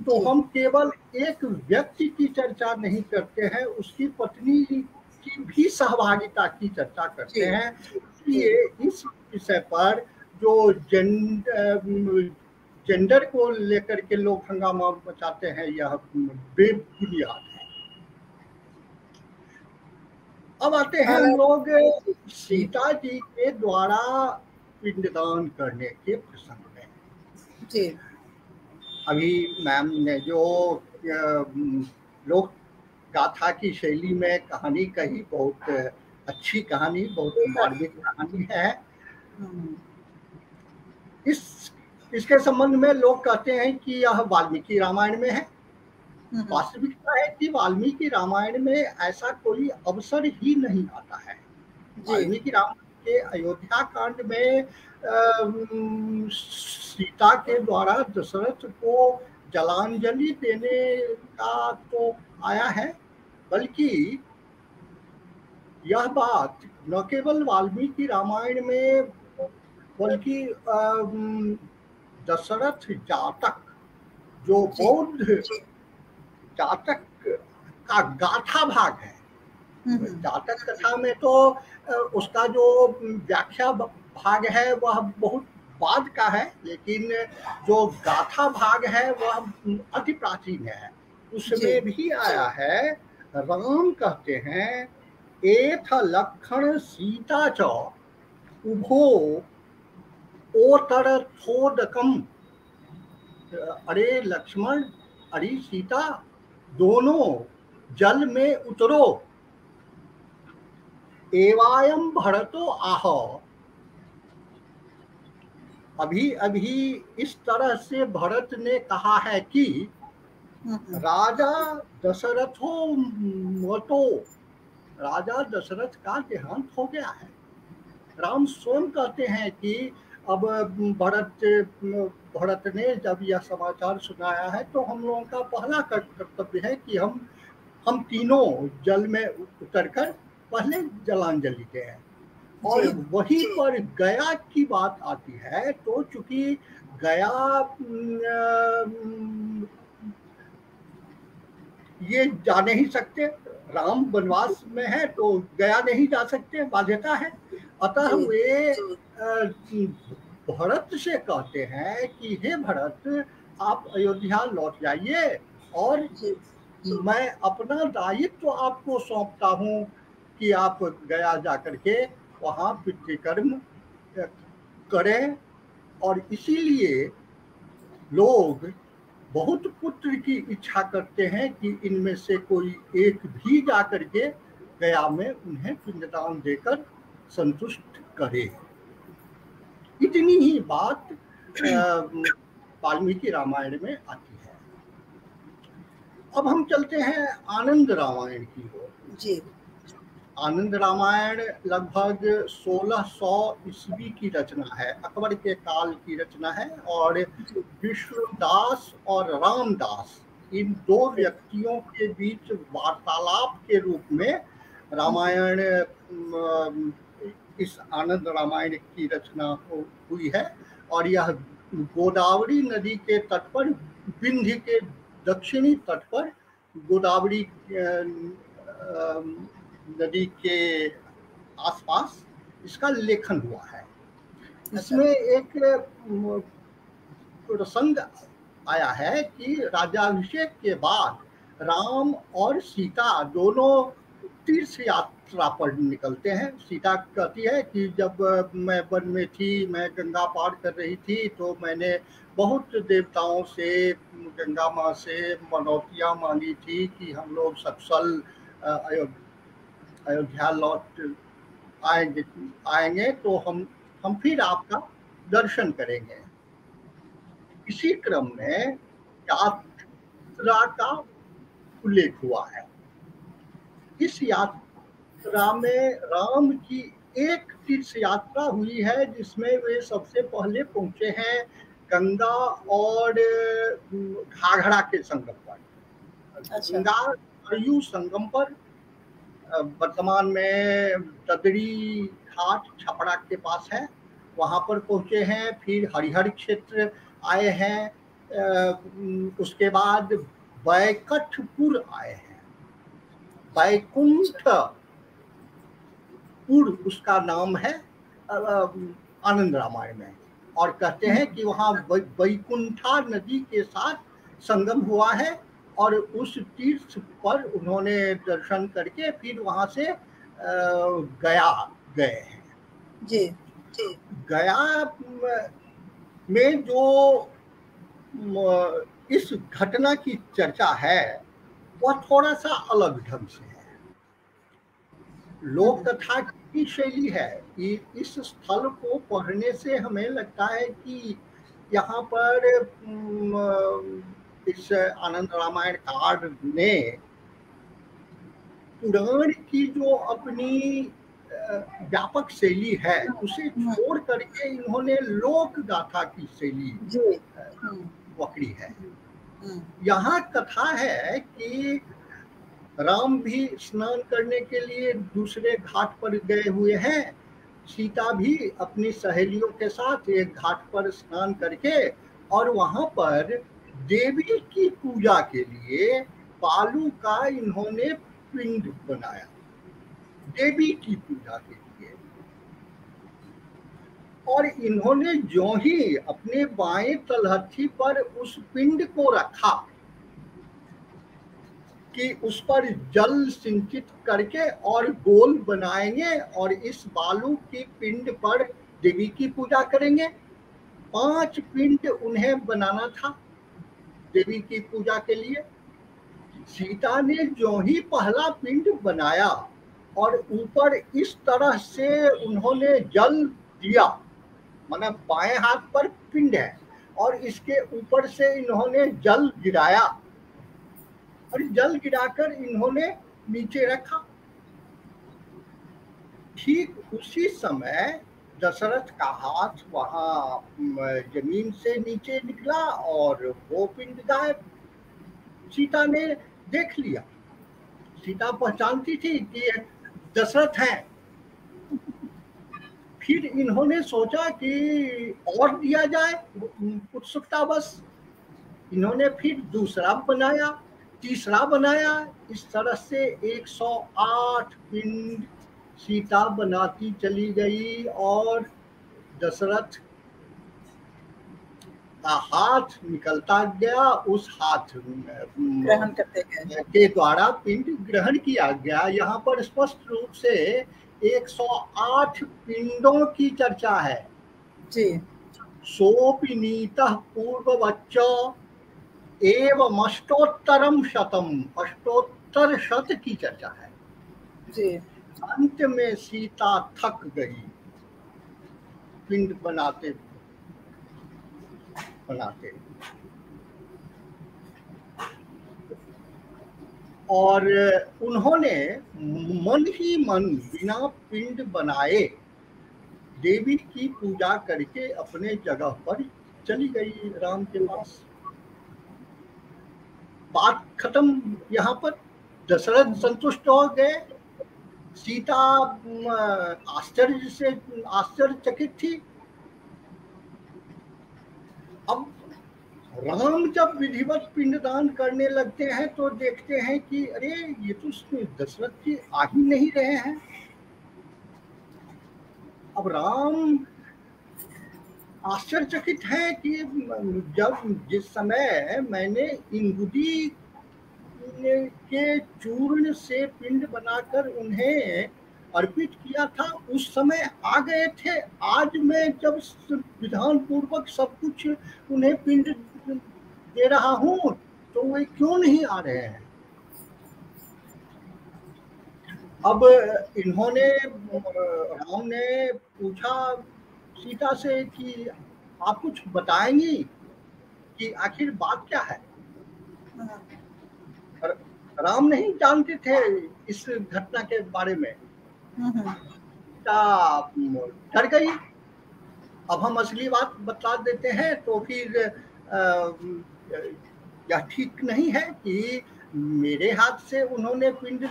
तो हम केवल एक व्यक्ति की चर्चा नहीं करते हैं, उसकी पत्नी की भी सहभागिता की चर्चा करते हैं। इसलिए इस विषय पर जो जेंडर को लेकर के लोग हंगामा मचाते हैं, यह बेबुनियाद है। अब आते हैं हम लोग सीता जी के द्वारा पिंडदान करने के प्रसंग में। जी। अभी मैम ने जो लोक गाथा की शैली में कहानी कही, बहुत अच्छी कहानी, बहुत मार्मिक कहानी है। इसके संबंध में लोग कहते हैं कि यह वाल्मीकि रामायण में है। वास्तविकता है कि वाल्मीकि रामायण में ऐसा कोई अवसर ही नहीं आता है। वाल्मीकि रामायण के अयोध्या कांड में सीता के द्वारा दशरथ को जलांजलि देने का तो आया है, बल्कि यह बात न केवल वाल्मीकि रामायण में, बल्कि दशरथ जातक, जो बौद्ध जातक का गाथा भाग है, जातक कथा में तो उसका जो व्याख्या भाग है वह बहुत बाद का है, लेकिन जो गाथा भाग है वह अति प्राचीन है। उसमें भी आया है, राम कहते हैं एथ लक्षण सीता च उभो ओतर थोदकम। अरे लक्ष्मण, अरे सीता, दोनों जल में उतरो। एवायम भरतो आह। अभी अभी इस तरह से भरत ने कहा है कि राजा दशरथो मतो, राजा दशरथ का देहांत हो गया है। राम स्वयं कहते हैं कि अब भरत ने जब यह समाचार सुनाया है तो हम लोगों का पहला कर्तव्य है कि हम तीनों जल में उतरकर पहले जलांजलि दें। और वहीं पर गया की बात आती है, तो चूंकि गया ये जा नहीं सकते, राम वनवास में है तो गया नहीं जा सकते, बाध्यता है। अतः वे भरत से कहते हैं कि हे भरत, आप अयोध्या लौट जाइए और मैं अपना दायित्व आपको सौंपता हूँ कि आप गया जाकर के वहाँ पितृकर्म करें। और इसीलिए लोग बहुत पुत्र की इच्छा करते हैं कि इनमें से कोई एक भी जाकर के गया में उन्हें पिंडदान देकर संतुष्ट करे। इतनी ही बात वाल्मीकि रामायण में आती है। अब हम चलते हैं आनंद रामायण की ओर। जी। आनंद रामायण लगभग 1600 ईस्वी की रचना है, अकबर के काल की रचना है। और विष्णुदास और रामदास, इन दो व्यक्तियों के बीच वार्तालाप के रूप में रामायण, इस आनंद रामायण की रचना हुई है। और यह गोदावरी नदी के तट पर, विंध्य के दक्षिणी तट पर गोदावरी नदी के आसपास इसका लेखन हुआ है। इसमें एक प्रसंग आया है कि राजाभिषेक के बाद राम और सीता दोनों तीर्थ यात्रा पर निकलते हैं। सीता कहती है कि जब मैं वन में थी, मैं गंगा पार कर रही थी, तो मैंने बहुत देवताओं से, गंगा माँ से मनौतियाँ मांगी थी कि हम लोग सकुशल अयोध्या लौट आएंगे तो हम फिर आपका दर्शन करेंगे। इसी क्रम में यात्रा का उल्लेख हुआ है। इस यात्रा में राम की एक तीर्थ यात्रा हुई है जिसमें वे सबसे पहले पहुंचे हैं गंगा और घाघरा के संगम पर। गंगा सरयू संगम पर, वर्तमान में तदरी घाट छपरा के पास है, वहां पर पहुंचे हैं। फिर हरिहर क्षेत्र आए हैं, उसके बाद बैकठपुर आए हैं। बैकुंठपुर उसका नाम है आनंद रामायण में, और कहते हैं कि वहाँ बैकुंठा नदी के साथ संगम हुआ है और उस तीर्थ पर उन्होंने दर्शन करके फिर वहां से गया गए हैं। जी जी। गया में जो इस घटना की चर्चा है वह थोड़ा सा अलग ढंग से है। लोक कथा की शैली है कि इस स्थल को पढ़ने से हमें लगता है कि यहाँ पर इस आनंद रामायण कांड ने पुराण की जो अपनी व्यापक शैली है उसे छोड़ करके इन्होंने लोक गाथा की शैली पकड़ी है। यहाँ कथा है कि राम भी स्नान करने के लिए दूसरे घाट पर गए हुए हैं, सीता भी अपनी सहेलियों के साथ एक घाट पर स्नान करके और वहां पर देवी की पूजा के लिए बालू का इन्होंने पिंड बनाया, देवी की पूजा के लिए। और इन्होंने जो ही अपने बाएं तलहथी पर उस पिंड को रखा कि उस पर जल सिंचित करके और गोल बनाएंगे और इस बालू की पिंड पर देवी की पूजा करेंगे। 5 पिंड उन्हें बनाना था देवी की पूजा के लिए। सीता ने जो ही पहला पिंड बनाया और ऊपर इस तरह से उन्होंने जल दिया, माना बाएं हाथ पर पिंड है और इसके ऊपर से इन्होंने जल गिराया और जल गिराकर इन्होंने नीचे रखा। ठीक उसी समय दशरथ का हाथ वहां जमीन से नीचे निकला और वो पिंड गायब। सीता ने देख लिया, सीता पहचानती थी कि दशरथ हैं। फिर इन्होंने सोचा कि और दिया जाए, उत्सुकता बस इन्होंने फिर दूसरा बनाया, तीसरा बनाया। इस तरह से 108 पिंड सीता बनाती चली गई और दशरथ का हाथ निकलता गया, उस हाथ ग्रहण करते गए के द्वारा पिंड ग्रहण किया गया। यहाँ पर स्पष्ट रूप से 108 पिंडों की चर्चा है जी। सोपिनीतः पूर्ववच्च एवं अष्टोत्तरम शतम, अष्टोत्तर शत की चर्चा है जी। अंत में सीता थक गई पिंड बनाते बनाते और उन्होंने मन ही मन बिना पिंड बनाए देवी की पूजा करके अपने जगह पर चली गई राम के पास। बात खत्म। यहाँ पर दशरथ संतुष्ट हो गए, सीता आश्चर्यचकित थी। अब राम जब विधिवत पिंडदान करने लगते हैं तो देखते हैं कि अरे ये तो दशरथ जी आ ही नहीं रहे हैं। अब राम आश्चर्यचकित है कि जब जिस समय मैंने इंगुदी के चूर्ण से पिंड बनाकर उन्हें अर्पित किया था, उस समय आ गए थे। आज मैं जब विधान पूर्वक सब कुछ उन्हें पिंड दे रहा हूँ तो वे क्यों नहीं आ रहे हैं? अब इन्होंने, राम ने पूछा सीता से कि आप कुछ बताएंगी कि आखिर बात क्या है? राम नहीं जानते थे इस घटना के बारे में। डर गई। अब हम असली बात बता देते हैं तो फिर यह ठीक नहीं है कि मेरे हाथ से उन्होंने पिंड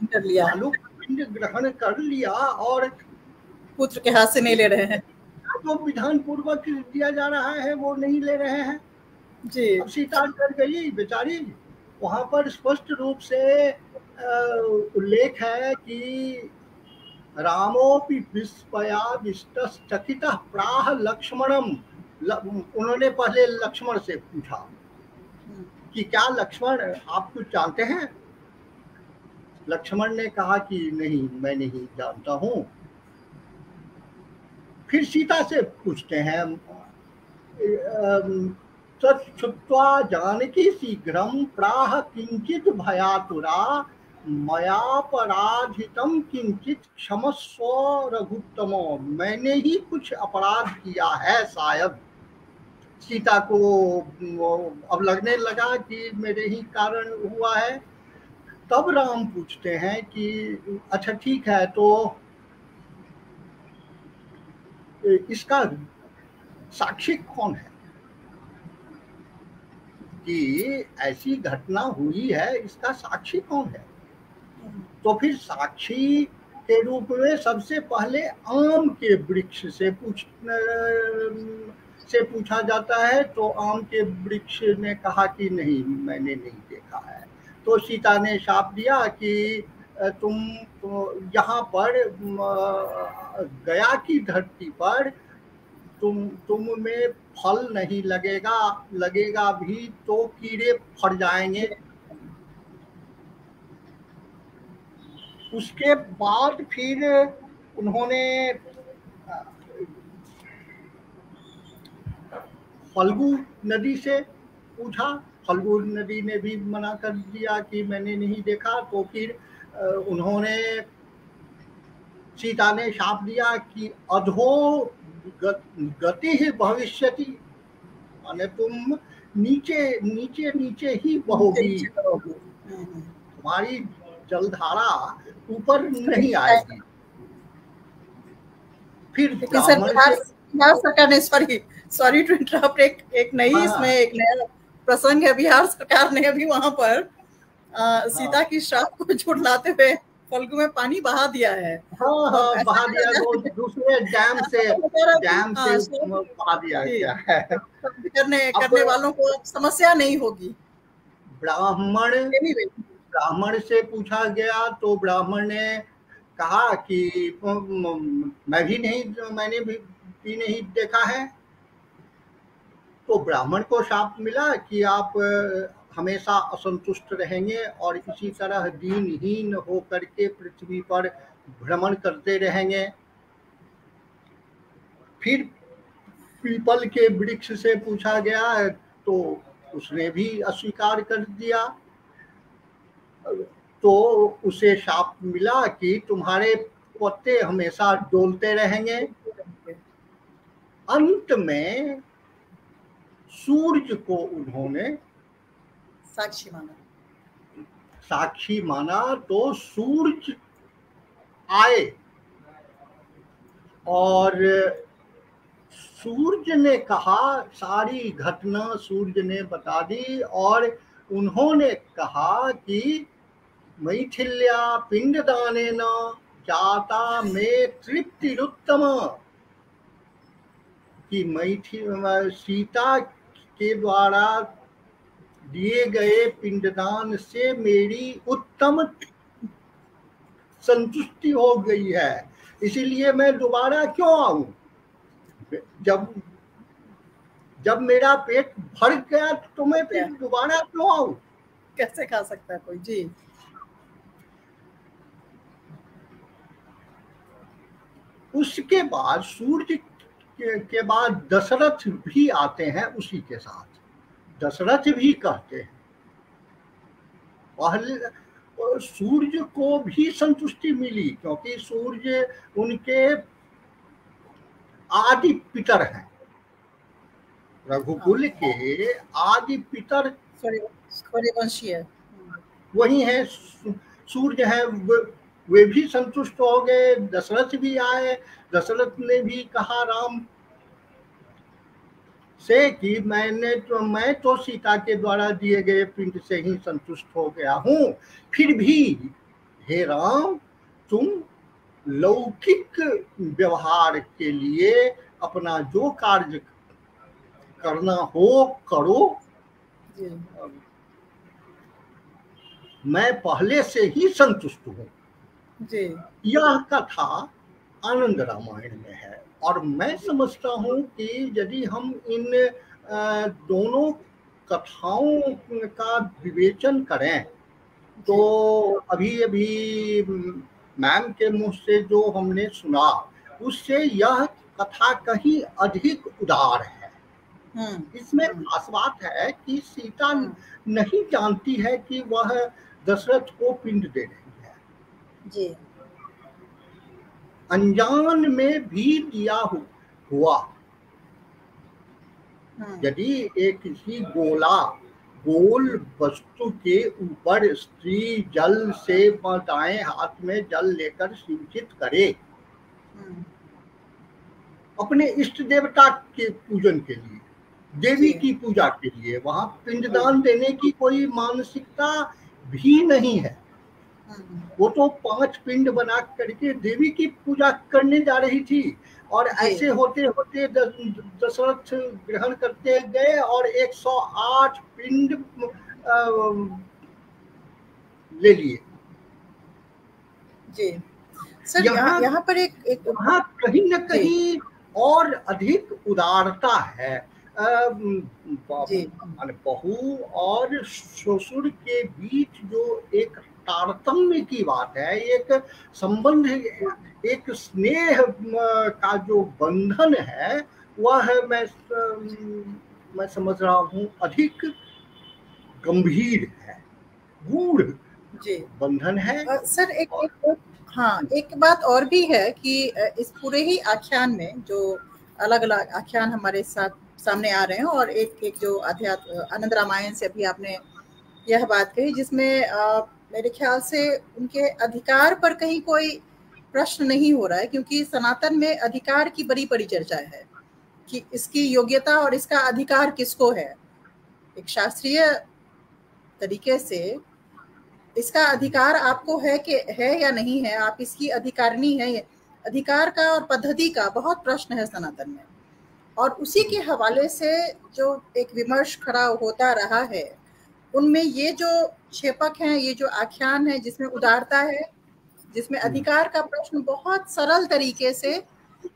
कर लिया, पिंड ग्रहण कर लिया और पुत्र के हाथ से नहीं ले रहे हैं। जो विधान पूर्वक दिया जा रहा है वो नहीं ले रहे हैं जी। अब सीता डर गई बेचारी। वहां पर स्पष्ट रूप से उल्लेख है कि रामोपि विस्मया विस्तस्थितः प्राह लक्ष्मणम। उन्होंने पहले लक्ष्मण से पूछा कि क्या लक्ष्मण आप कुछ जानते हैं? लक्ष्मण ने कहा कि नहीं, मैं नहीं जानता हूं। फिर सीता से पूछते हैं, तच्छ्रुत्वा जानकी शीघ्रं प्राह किंचित भयातुरा मयापराधितं किंचित क्षमस्व रघुत्तमो। मैंने ही कुछ अपराध किया है शायद। सीता को अब लगने लगा कि मेरे ही कारण हुआ है। तब राम पूछते हैं कि अच्छा ठीक है, तो इसका साक्षी कौन है कि ऐसी घटना हुई है? इसका साक्षी कौन है? तो फिर साक्षी के रूप में सबसे पहले आम के वृक्ष से पूछा जाता है। तो आम के वृक्ष ने कहा कि नहीं, मैंने नहीं देखा है। तो सीता ने शाप दिया कि तुम यहाँ पर गया की धरती पर तुम में फल नहीं लगेगा, लगेगा भी तो कीड़े फट जाएंगे। उसके बाद फिर उन्होंने फल्गु नदी से पूछा। फल्गु नदी ने भी मना कर दिया कि मैंने नहीं देखा। तो फिर उन्होंने, सीता ने शाप दिया कि अधो गति ही भविष्यति, माने तुम नीचे नीचे नीचे ही बहोगी, तुम्हारी जलधारा ऊपर नहीं आएगी। फिर बिहार सरकार ने, सॉरी टू इंटरप्ट, एक नई इसमें एक नया प्रसंग है। बिहार सरकार ने अभी वहां पर सीता की श्राप को झुठलाते हुए फल्गु में पानी बहा दिया है। हाँ, बहा दिया। वो दूसरे डैम से बहा दिया गया है। करने वालों को समस्या नहीं होगी। ब्राह्मण से पूछा गया तो ब्राह्मण ने कहा कि मैंने भी नहीं देखा है। तो ब्राह्मण को शाप मिला कि आप हमेशा असंतुष्ट रहेंगे और इसी तरह दीनहीन होकर के पृथ्वी पर भ्रमण करते रहेंगे। फिर पीपल के वृक्ष से पूछा गया तो उसने भी अस्वीकार कर दिया। तो उसे शाप मिला कि तुम्हारे पत्ते हमेशा डोलते रहेंगे। अंत में सूर्य को उन्होंने साक्षी माना। तो सूर्य आए और सूर्य ने कहा, सारी घटना सूर्य ने बता दी और उन्होंने कहा कि मैथिल्या पिंडदानेन जाता में तृप्तिरुत्तम, कि सीता के द्वारा दिए गए पिंडदान से मेरी उत्तम संतुष्टि हो गई है, इसीलिए मैं दोबारा क्यों आऊं? जब मेरा पेट भर गया तो मैं फिर दोबारा क्यों आऊं? कैसे खा सकता है कोई। जी उसके बाद सूर्य के बाद दशरथ भी आते हैं उसी के साथ। दशरथ भी कहते हैं पहले सूर्य को भी संतुष्टि मिली, क्योंकि सूर्य उनके आदि पितर हैं, रघुकुल के आदि पितर सूर्यवंशी है, वही है, सूर्य है। वे भी संतुष्ट हो गए, दशरथ भी आए। दशरथ ने भी कहा राम से कि मैं तो सीता के द्वारा दिए गए पिंड से ही संतुष्ट हो गया हूँ, फिर भी हे राम तुम लौकिक व्यवहार के लिए अपना जो कार्य करना हो करो, मैं पहले से ही संतुष्ट हूँ। यह कथा आनंद रामायण में है, और मैं समझता हूँ कि यदि हम इन दोनों कथाओं का विवेचन करें तो अभी अभी मैम के मुंह से जो हमने सुना उससे यह कथा कहीं अधिक उदार है। इसमें खास बात है कि सीता नहीं जानती है कि वह दशरथ को पिंड दे रही है, जी अनजान में भी दिया हुआ। यदि एक किसी गोल वस्तु के ऊपर स्त्री जल से दाएं हाथ में जल लेकर सिंचित करे अपने इष्ट देवता के पूजन के लिए, देवी की पूजा के लिए, वहां पिंडदान देने की कोई मानसिकता भी नहीं है। वो तो 5 पिंड बना करके देवी की पूजा करने जा रही थी, और ऐसे होते होते दशरथ ग्रहण करते गए और 108 पिंड ले लिए। जी सर, यहाँ पर एक कहीं न कहीं और अधिक उदारता है। बहू और ससुर के बीच जो एक तारतम्य की बात है, एक संबंध, एक स्नेह का जो बंधन है, वह मैं समझ रहा हूँ अधिक गंभीर है, गूढ़ बंधन है। सर एक बात और भी है कि इस पूरे ही आख्यान में जो अलग अलग आख्यान हमारे साथ सामने आ रहे हैं, और एक जो अध्यात्म आनंद रामायण से अभी आपने यह बात कही, जिसमें मेरे ख्याल से उनके अधिकार पर कहीं कोई प्रश्न नहीं हो रहा है, क्योंकि सनातन में अधिकार की बड़ी चर्चा है कि इसकी योग्यता और इसका अधिकार किसको है। एक शास्त्रीय तरीके से इसका अधिकार आपको है कि है या नहीं है, आप इसकी अधिकारिणी है, अधिकार का और पद्धति का बहुत प्रश्न है सनातन में। और उसी के हवाले से जो एक विमर्श खड़ा होता रहा है, उनमें ये जो क्षेपक हैं, ये जो आख्यान है जिसमें उदारता है, जिसमें अधिकार का प्रश्न बहुत सरल तरीके से,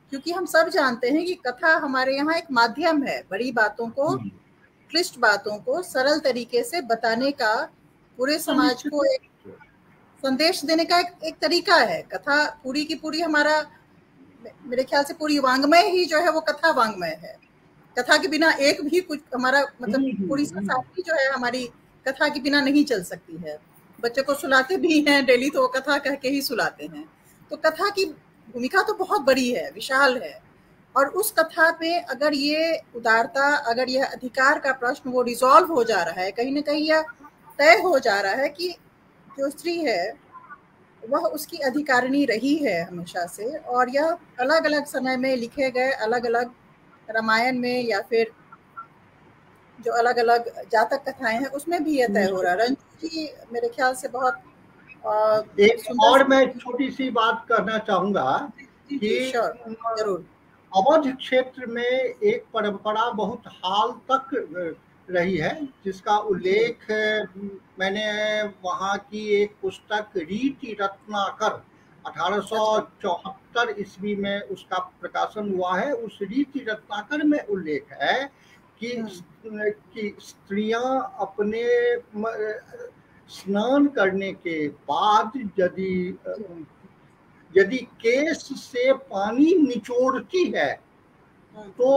क्योंकि हम सब जानते हैं कि कथा हमारे यहाँ एक माध्यम है बड़ी बातों को, क्लिष्ट बातों को सरल तरीके से बताने का, पूरे समाज को एक संदेश देने का एक तरीका है। कथा पूरी की पूरी हमारा, मेरे ख्याल से पूरी वांग्मय ही जो है वो कथा वांग्मय है। कथा के बिना एक भी कुछ हमारा मतलब पूरी सोसाइटी जो है हमारी कथा के बिना नहीं चल सकती है। बच्चे को सुलाते भी हैं डेली तो वो कथा कह के ही सुलाते हैं। तो कथा की भूमिका तो बहुत बड़ी है, विशाल है, और उस कथा पे अगर ये उदारता, अगर यह अधिकार का प्रश्न वो रिजॉल्व हो जा रहा है, कहीं ना कहीं यह तय हो जा रहा है कि जो स्त्री है वह उसकी अधिकारिणी रही है हमेशा से, और यह अलग अलग समय में लिखे गए अलग अलग रामायण में या फिर जो अलग अलग जातक कथाएं हैं उसमें भी यह तय हो रहा है। रंजू जी मेरे ख्याल से बहुत एक और मैं छोटी सी बात कहना चाहूंगा कि जरूर, अवध क्षेत्र में एक परंपरा बहुत हाल तक रही है, जिसका उल्लेख मैंने वहाँ की एक पुस्तक रीति रत्नाकर 1874 ईस्वी में उसका प्रकाशन हुआ है। उस रीति रत्नाकर में उल्लेख है कि स्त्रियां अपने स्नान करने के बाद यदि केस से पानी निचोड़ती है तो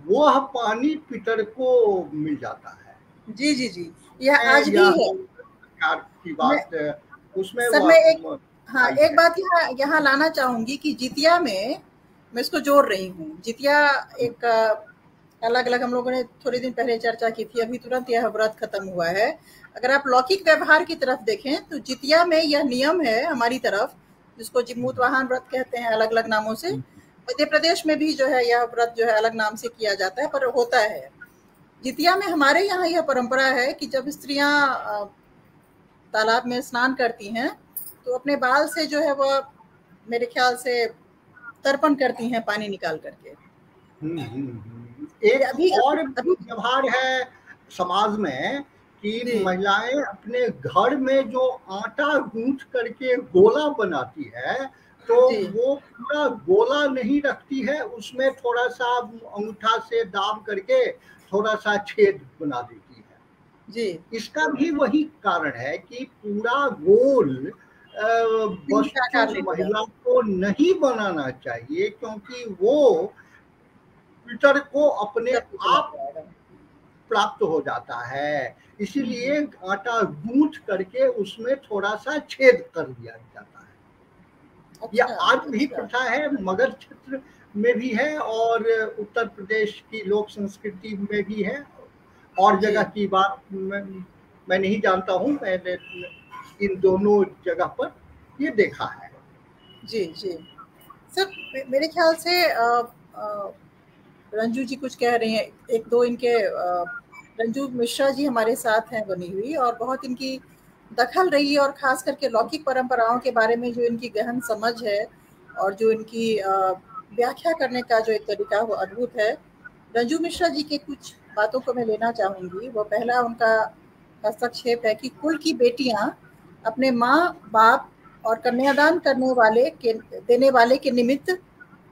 वह पानी पितर को मिल जाता है। जी जी जी, यह आज भी है की बात उसमें सर। मैं एक बात यहाँ लाना चाहूंगी कि जितिया में मैं इसको जोड़ रही हूँ। जितिया एक अलग अलग हम लोगों ने थोड़े दिन पहले चर्चा की थी, अभी तुरंत यह व्रत खत्म हुआ है। अगर आप लौकिक व्यवहार की तरफ देखें तो जितिया में यह नियम है हमारी तरफ, जिसको जिमूत वाहन व्रत कहते हैं अलग अलग नामों से। मध्य प्रदेश में भी जो है यह व्रत जो है अलग नाम से किया जाता है, पर होता है। जितिया में हमारे यहाँ यह परंपरा है कि जब स्त्रियां तालाब में स्नान करती हैं तो अपने बाल से जो है वह मेरे ख्याल से तर्पण करती हैं पानी निकाल करके। एक और व्यवहार है समाज में कि महिलाएं अपने घर में जो आटा गूंथ करके गोला बनाती है तो वो पूरा गोला नहीं रखती है, उसमें थोड़ा सा अंगूठा से दाब करके थोड़ा सा छेद बना देती है जी। इसका भी वही कारण है कि पूरा गोल वस्तु महिला को नहीं बनाना चाहिए, क्योंकि वो पितर को अपने आप प्राप्त हो जाता है। इसीलिए आटा गूंथ करके उसमें थोड़ा सा छेद कर दिया जाता है। यह आज भी प्रथा है, मगध क्षेत्र में भी है और उत्तर प्रदेश की लोक संस्कृति में भी है। और जगह की बात मैं नहीं जानता हूँ, मैंने इन दोनों जगह पर ये देखा है। जी जी सर, मेरे ख्याल से रंजू जी कुछ कह रहे हैं। एक दो इनके रंजू मिश्रा जी हमारे साथ हैं बनी हुई, और बहुत इनकी दखल रही है, और खास करके लौकिक परंपराओं के बारे में जो इनकी गहन समझ है और जो इनकी व्याख्या करने का जो एक तरीका वो अद्भुत है। रंजू मिश्रा जी के कुछ बातों को मैं लेना चाहूंगी। वो पहला उनका हस्तक्षेप है कि कुल की बेटियां अपने माँ बाप और कन्यादान देने वाले के निमित्त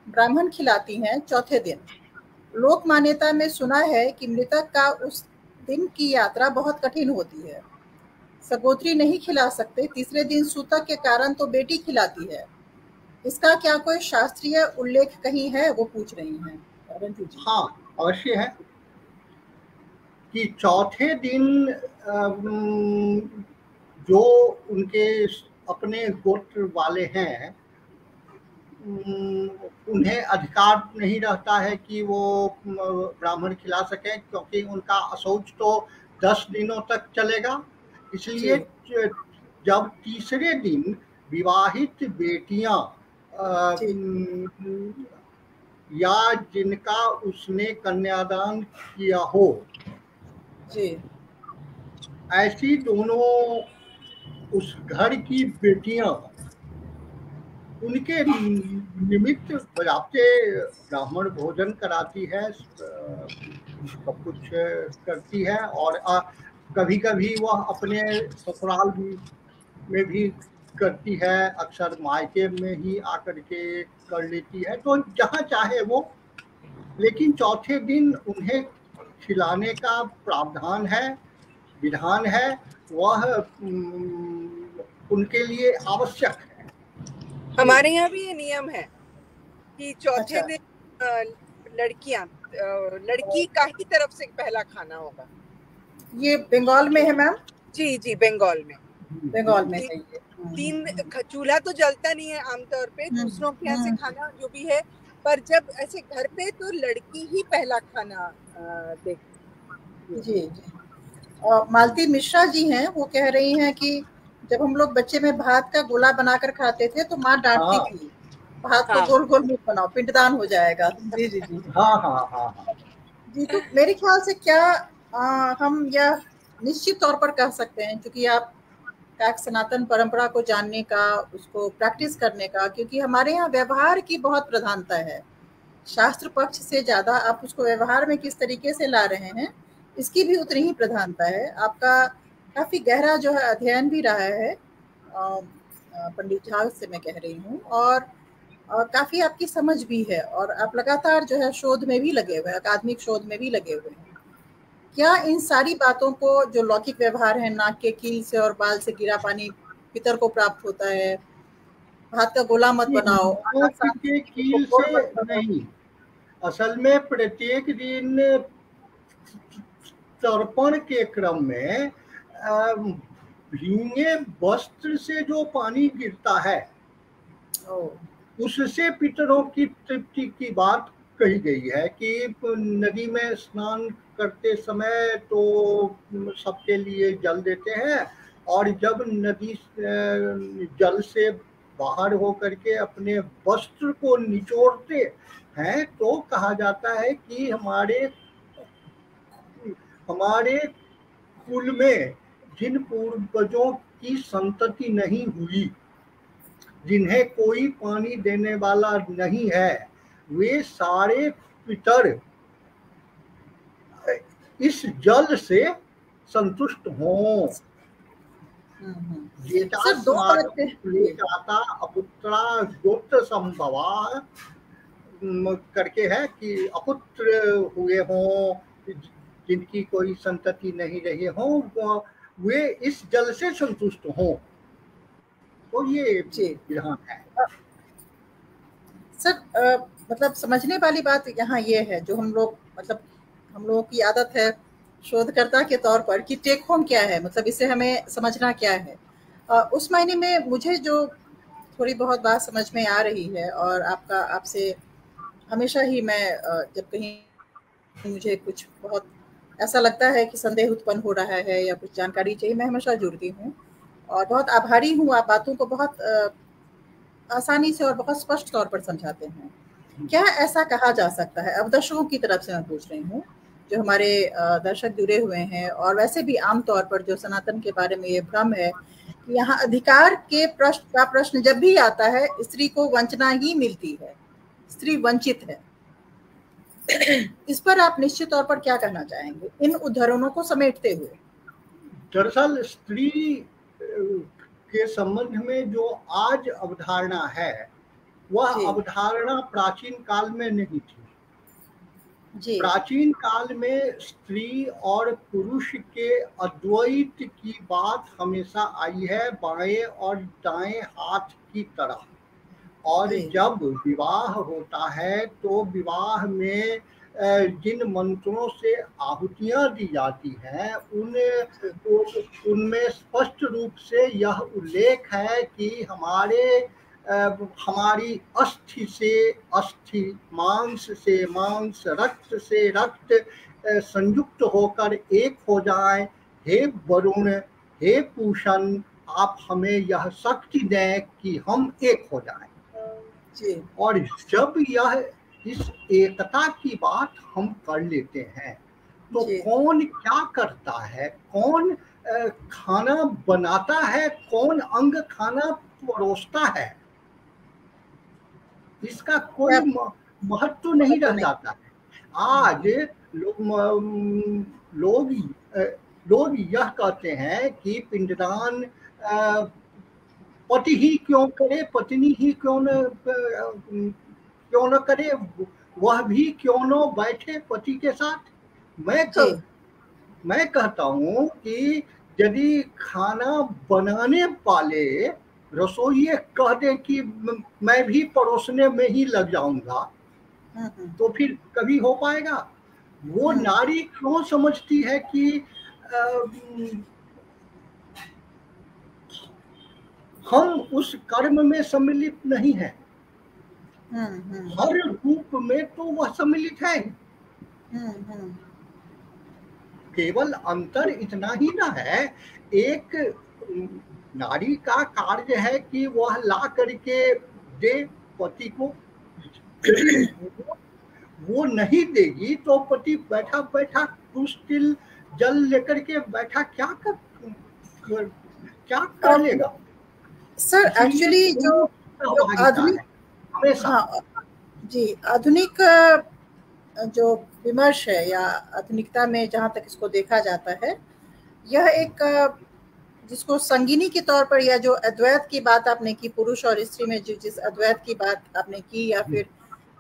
ब्राह्मण खिलाती हैं चौथे दिन। लोक मान्यता में सुना है कि मृतक का उस दिन की यात्रा बहुत कठिन होती है, सगोत्री नहीं खिला सकते। तीसरे दिन सूतक के कारण तो बेटी खिलाती है। इसका क्या कोई शास्त्रीय उल्लेख कहीं है, वो पूछ रही हैं रंजू जी। हाँ, अवश्य है कि चौथे दिन जो उनके अपने गोत्र वाले हैं उन्हें अधिकार नहीं रहता है कि वो ब्राह्मण खिला सकें, क्योंकि उनका अशौच तो 10 दिनों तक चलेगा। इसलिए जब तीसरे दिन विवाहित बेटियां या जिनका उसने कन्यादान किया हो जी, ऐसी दोनों उस घर की बेटियां उनके निमित्त बजाते ब्राह्मण भोजन कराती है, सब कुछ करती है, और कभी कभी वह अपने ससुराल में भी करती है, अक्सर मायके में ही आकर के कर लेती है, तो जहाँ चाहे वो। लेकिन चौथे दिन उन्हें खिलाने का प्रावधान है, विधान है, वह उनके लिए आवश्यक है। हमारे यहाँ भी ये नियम है कि चौथे दिन लड़की का ही तरफ से पहला खाना होगा। ये बंगाल में है मैम? जी जी, बंगाल में है ये। 3 चूल्हा तो जलता नहीं है आमतौर पे, दूसरों के यहाँ से खाना जो भी है, पर जब ऐसे घर पे तो लड़की ही पहला खाना देती। जी जी। मालती मिश्रा जी हैं, वो कह रही हैं कि जब हम लोग बच्चे में भात का गोला बनाकर खाते थे तो माँ डांटती थी, भात को गोल गोल मत बनाओ, पिंडदान हो जाएगा। जी जी जी। हाँ। जी, तो मेरे ख्याल से क्या हम यह निश्चित तौर पर कह सकते हैं, क्योंकि आप सनातन परंपरा को जानने का, उसको प्रैक्टिस करने का, क्योंकि हमारे यहाँ व्यवहार की बहुत प्रधानता है, शास्त्र पक्ष से ज्यादा आप उसको व्यवहार में किस तरीके से ला रहे हैं इसकी भी उतनी ही प्रधानता है। आपका काफी गहरा जो है अध्ययन भी रहा है पंडित झा से मैं कह रही हूँ, और काफी आपकी समझ भी है, और आप लगातार जो है शोध में भी लगे हुए हैं, अकादमिक शोध में भी लगे हुए हैं। क्या इन सारी बातों को, जो लौकिक व्यवहार है, नाक के कील से और बाल से गिरा पानी पितर को प्राप्त होता है, हाथ का गोला मत बनाओ, आटा नाक सानते के समय उसको कील गोल से मत बनाओ। नहीं, असल में प्रत्येक दिन तर्पण के क्रम में भीगे वस्त्र से जो पानी गिरता है उससे पितरों की तृप्ति की बात कही गई है कि नदी में स्नान करते समय तो सबके लिए जल देते हैं, और जब नदी जल से बाहर होकर के अपने वस्त्र को निचोड़ते हैं तो कहा जाता है कि हमारे कुल में जिन पूर्वजों की संतति नहीं हुई, जिन्हें कोई पानी देने वाला नहीं है, वे सारे पितर इस जल से संतुष्ट हों। सर, दो बातें अपुत्रा गोत्र संभवा करके है कि अपुत्र हुए हों, जिनकी कोई संतति नहीं रही हो, वे इस जल से संतुष्ट हों। तो ये विधान है। सर, मतलब समझने वाली बात यहाँ ये है, जो हम लोगों की आदत है शोधकर्ता के तौर पर कि टेक होम क्या है, मतलब इसे हमें समझना क्या है। उस मायने में मुझे जो थोड़ी बहुत बात समझ में आ रही है, और आपसे हमेशा ही मैं जब कहीं मुझे कुछ बहुत ऐसा लगता है कि संदेह उत्पन्न हो रहा है या कुछ जानकारी चाहिए, मैं हमेशा जुड़ती हूँ, और बहुत आभारी हूँ। आप बातों को बहुत आसानी से और बहुत स्पष्ट तौर पर समझाते हैं। क्या ऐसा कहा जा सकता है, अब दर्शकों की तरफ से मैं पूछ रही हूँ, जो हमारे दर्शक जुड़े हुए हैं, और वैसे भी आम तौर पर जो सनातन के बारे में ये भ्रम है कि यहाँ अधिकार के प्रश्न जब भी आता है, स्त्री को वंचना ही मिलती है, स्त्री वंचित है। इस पर आप निश्चित तौर पर क्या कहना चाहेंगे इन उदाहरणों को समेटते हुए? दरअसल स्त्री के संबंध में जो आज अवधारणा है, वह अवधारणा प्राचीन काल में नहीं थी। प्राचीन काल में स्त्री और पुरुष के अद्वैत की बात हमेशा आई है, बाएं और दाएं हाथ की तरह। और जब विवाह होता है तो विवाह में जिन मंत्रों से आहुतियां दी जाती हैं, उनमें स्पष्ट रूप से यह उल्लेख है कि हमारी अस्थि से अस्थि, मांस से मांस, रक्त से रक्त संयुक्त होकर एक हो जाएं। हे वरुण, हे पूषण, आप हमें यह शक्ति दें कि हम एक हो जाएं। और जब इस एकता की बात हम कर लेते हैं तो कौन क्या करता है, कौन खाना बनाता है, कौन अंग खाना परोसता है, इसका कोई महत्व नहीं रह जाता है। आज लोग यह कहते हैं कि पिंडदान पति ही क्यों करे, पत्नी ही क्यों न करे, वह भी क्यों न बैठे पति के साथ। मैं कहता हूँ कि यदि खाना बनाने वाले रसोइये कह दें कि मैं भी परोसने में ही लग जाऊंगा, तो फिर कभी हो पाएगा? वो नारी क्यों समझती है कि हम उस कर्म में सम्मिलित नहीं है? हर रूप में तो वह सम्मिलित है। केवल अंतर इतना ही ना है, एक नारी का कार्य है कि वह ला करके दे पति को। वो नहीं देगी तो पति बैठा बैठा कुछ तिल जल लेकर के बैठा क्या कर लेगा? सर, एक्चुअली जो आधुनिक आधुनिक जो विमर्श है या आधुनिकता में जहाँ तक इसको देखा जाता है, यह एक जिसको संगिनी के तौर पर, या जो अद्वैत की बात आपने की पुरुष और स्त्री में जिस अद्वैत की बात आपने की, या फिर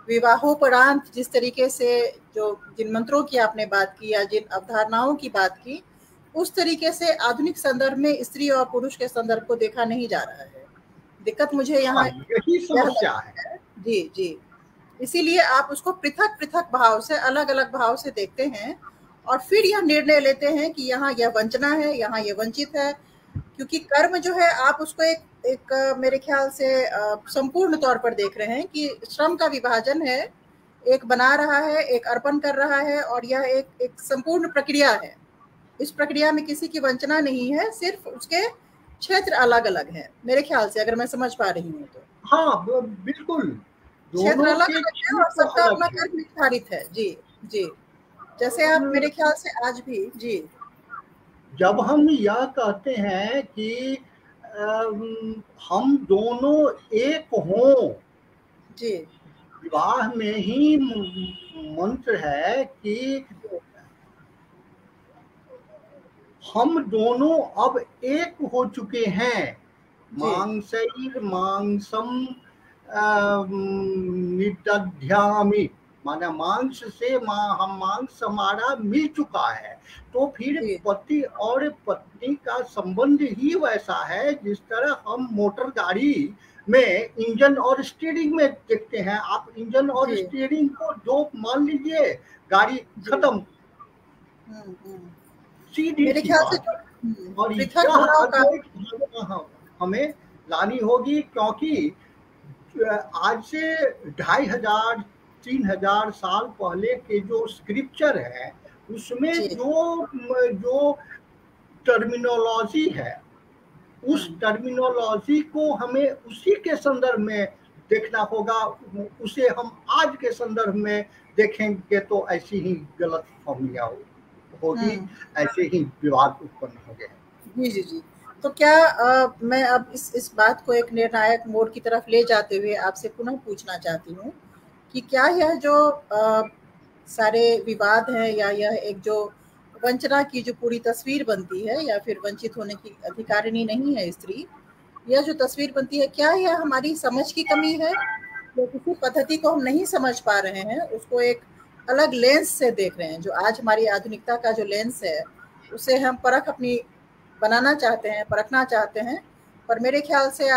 विवाहोपरांत जिस तरीके से जिन मंत्रों की आपने बात की या जिन अवधारणाओं की बात की, उस तरीके से आधुनिक संदर्भ में स्त्री और पुरुष के संदर्भ को देखा नहीं जा रहा है। दिक्कत मुझे यहाँ यही समस्या है। जी जी, इसीलिए आप उसको पृथक पृथक भाव से, अलग अलग भाव से देखते हैं और फिर यह निर्णय लेते हैं कि यहाँ यह वंचना है, यहाँ यह वंचित है। क्योंकि कर्म जो है आप उसको एक मेरे ख्याल से संपूर्ण तौर पर देख रहे हैं कि श्रम का विभाजन है, एक बना रहा है, एक अर्पण कर रहा है, और यह एक संपूर्ण प्रक्रिया है। इस प्रक्रिया में किसी की वंचना नहीं है, सिर्फ उसके क्षेत्र अलग अलग हैं मेरे ख्याल से, अगर मैं समझ पा रही हूँ तो। हाँ बिल्कुल, क्षेत्र अलग अलग है और सबका अपना कर्म निर्धारित है। जी जी, जैसे आप मेरे ख्याल से आज भी जी, जब हम यह कहते हैं कि हम दोनों एक हों, जी, विवाह में ही मंत्र है कि हम दोनों अब एक हो चुके हैं। मांसैर मांसम निदध्यामि, माना मांस से मांस हमारा मिल चुका है। तो फिर पति और पत्नी का संबंध ही वैसा है जिस तरह हम मोटर गाड़ी में इंजन और स्टीयरिंग में देखते हैं। आप इंजन और स्टीयरिंग को जो मान लीजिए, गाड़ी खत्म, सीधी सी बात। और यह हमें लानी होगी, क्योंकि आज से 2500-3000 साल पहले के जो स्क्रिप्चर है उसमें जो टर्मिनोलॉजी है, उस टर्मिनोलॉजी को हमें उसी के संदर्भ में देखना होगा। उसे हम आज के संदर्भ में देखेंगे तो ऐसी ही गलतफहमियां होगी, ऐसे ही विवाद उत्पन्न हो गए। जी जी जी, तो क्या मैं अब इस बात को एक निर्णायक मोड़ की तरफ ले जाते हुए आपसे पुनः पूछना चाहती हूँ कि क्या यह जो सारे विवाद हैं या यह एक जो वंचना की जो पूरी तस्वीर बनती है, या फिर वंचित होने की अधिकारिणी नहीं है स्त्री, यह जो तस्वीर बनती है, क्या यह हमारी समझ की कमी है या किसी पद्धति को हम नहीं समझ पा रहे हैं, उसको एक अलग लेंस से देख रहे हैं? जो आज हमारी आधुनिकता का जो लेंस है उसे हम परख अपनी बनाना चाहते हैं, परखना चाहते हैं, पर मेरे ख्याल से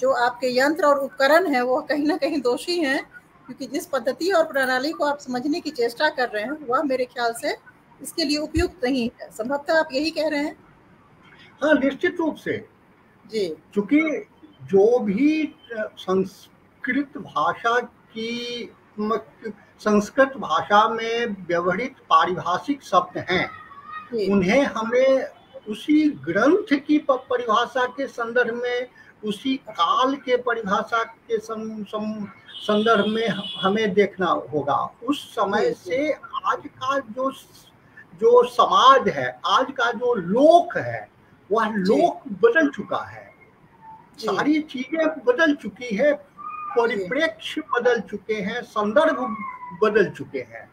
जो आपके यंत्र और उपकरण हैं वो कहीं ना कहीं दोषी हैं, क्योंकि जिस पद्धति और प्रणाली को आप समझने की चेष्टा कर रहे हैं वह मेरे ख्याल से इसके लिए उपयुक्त नहीं है। संभवतः आप यही कह रहे हैं? हाँ, निश्चित रूप से जी, क्योंकि जो भी संस्कृत भाषा में व्यवहृत पारिभाषिक शब्द हैं, उन्हें हमें उसी ग्रंथ की परिभाषा के संदर्भ में, उसी काल के परिभाषा के संदर्भ में हमें देखना होगा। उस समय से आज का जो समाज है, आज का जो लोक है, वह लोक बदल चुका है। सारी चीजें बदल चुकी है, परिप्रेक्ष्य बदल चुके हैं, संदर्भ बदल चुके हैं।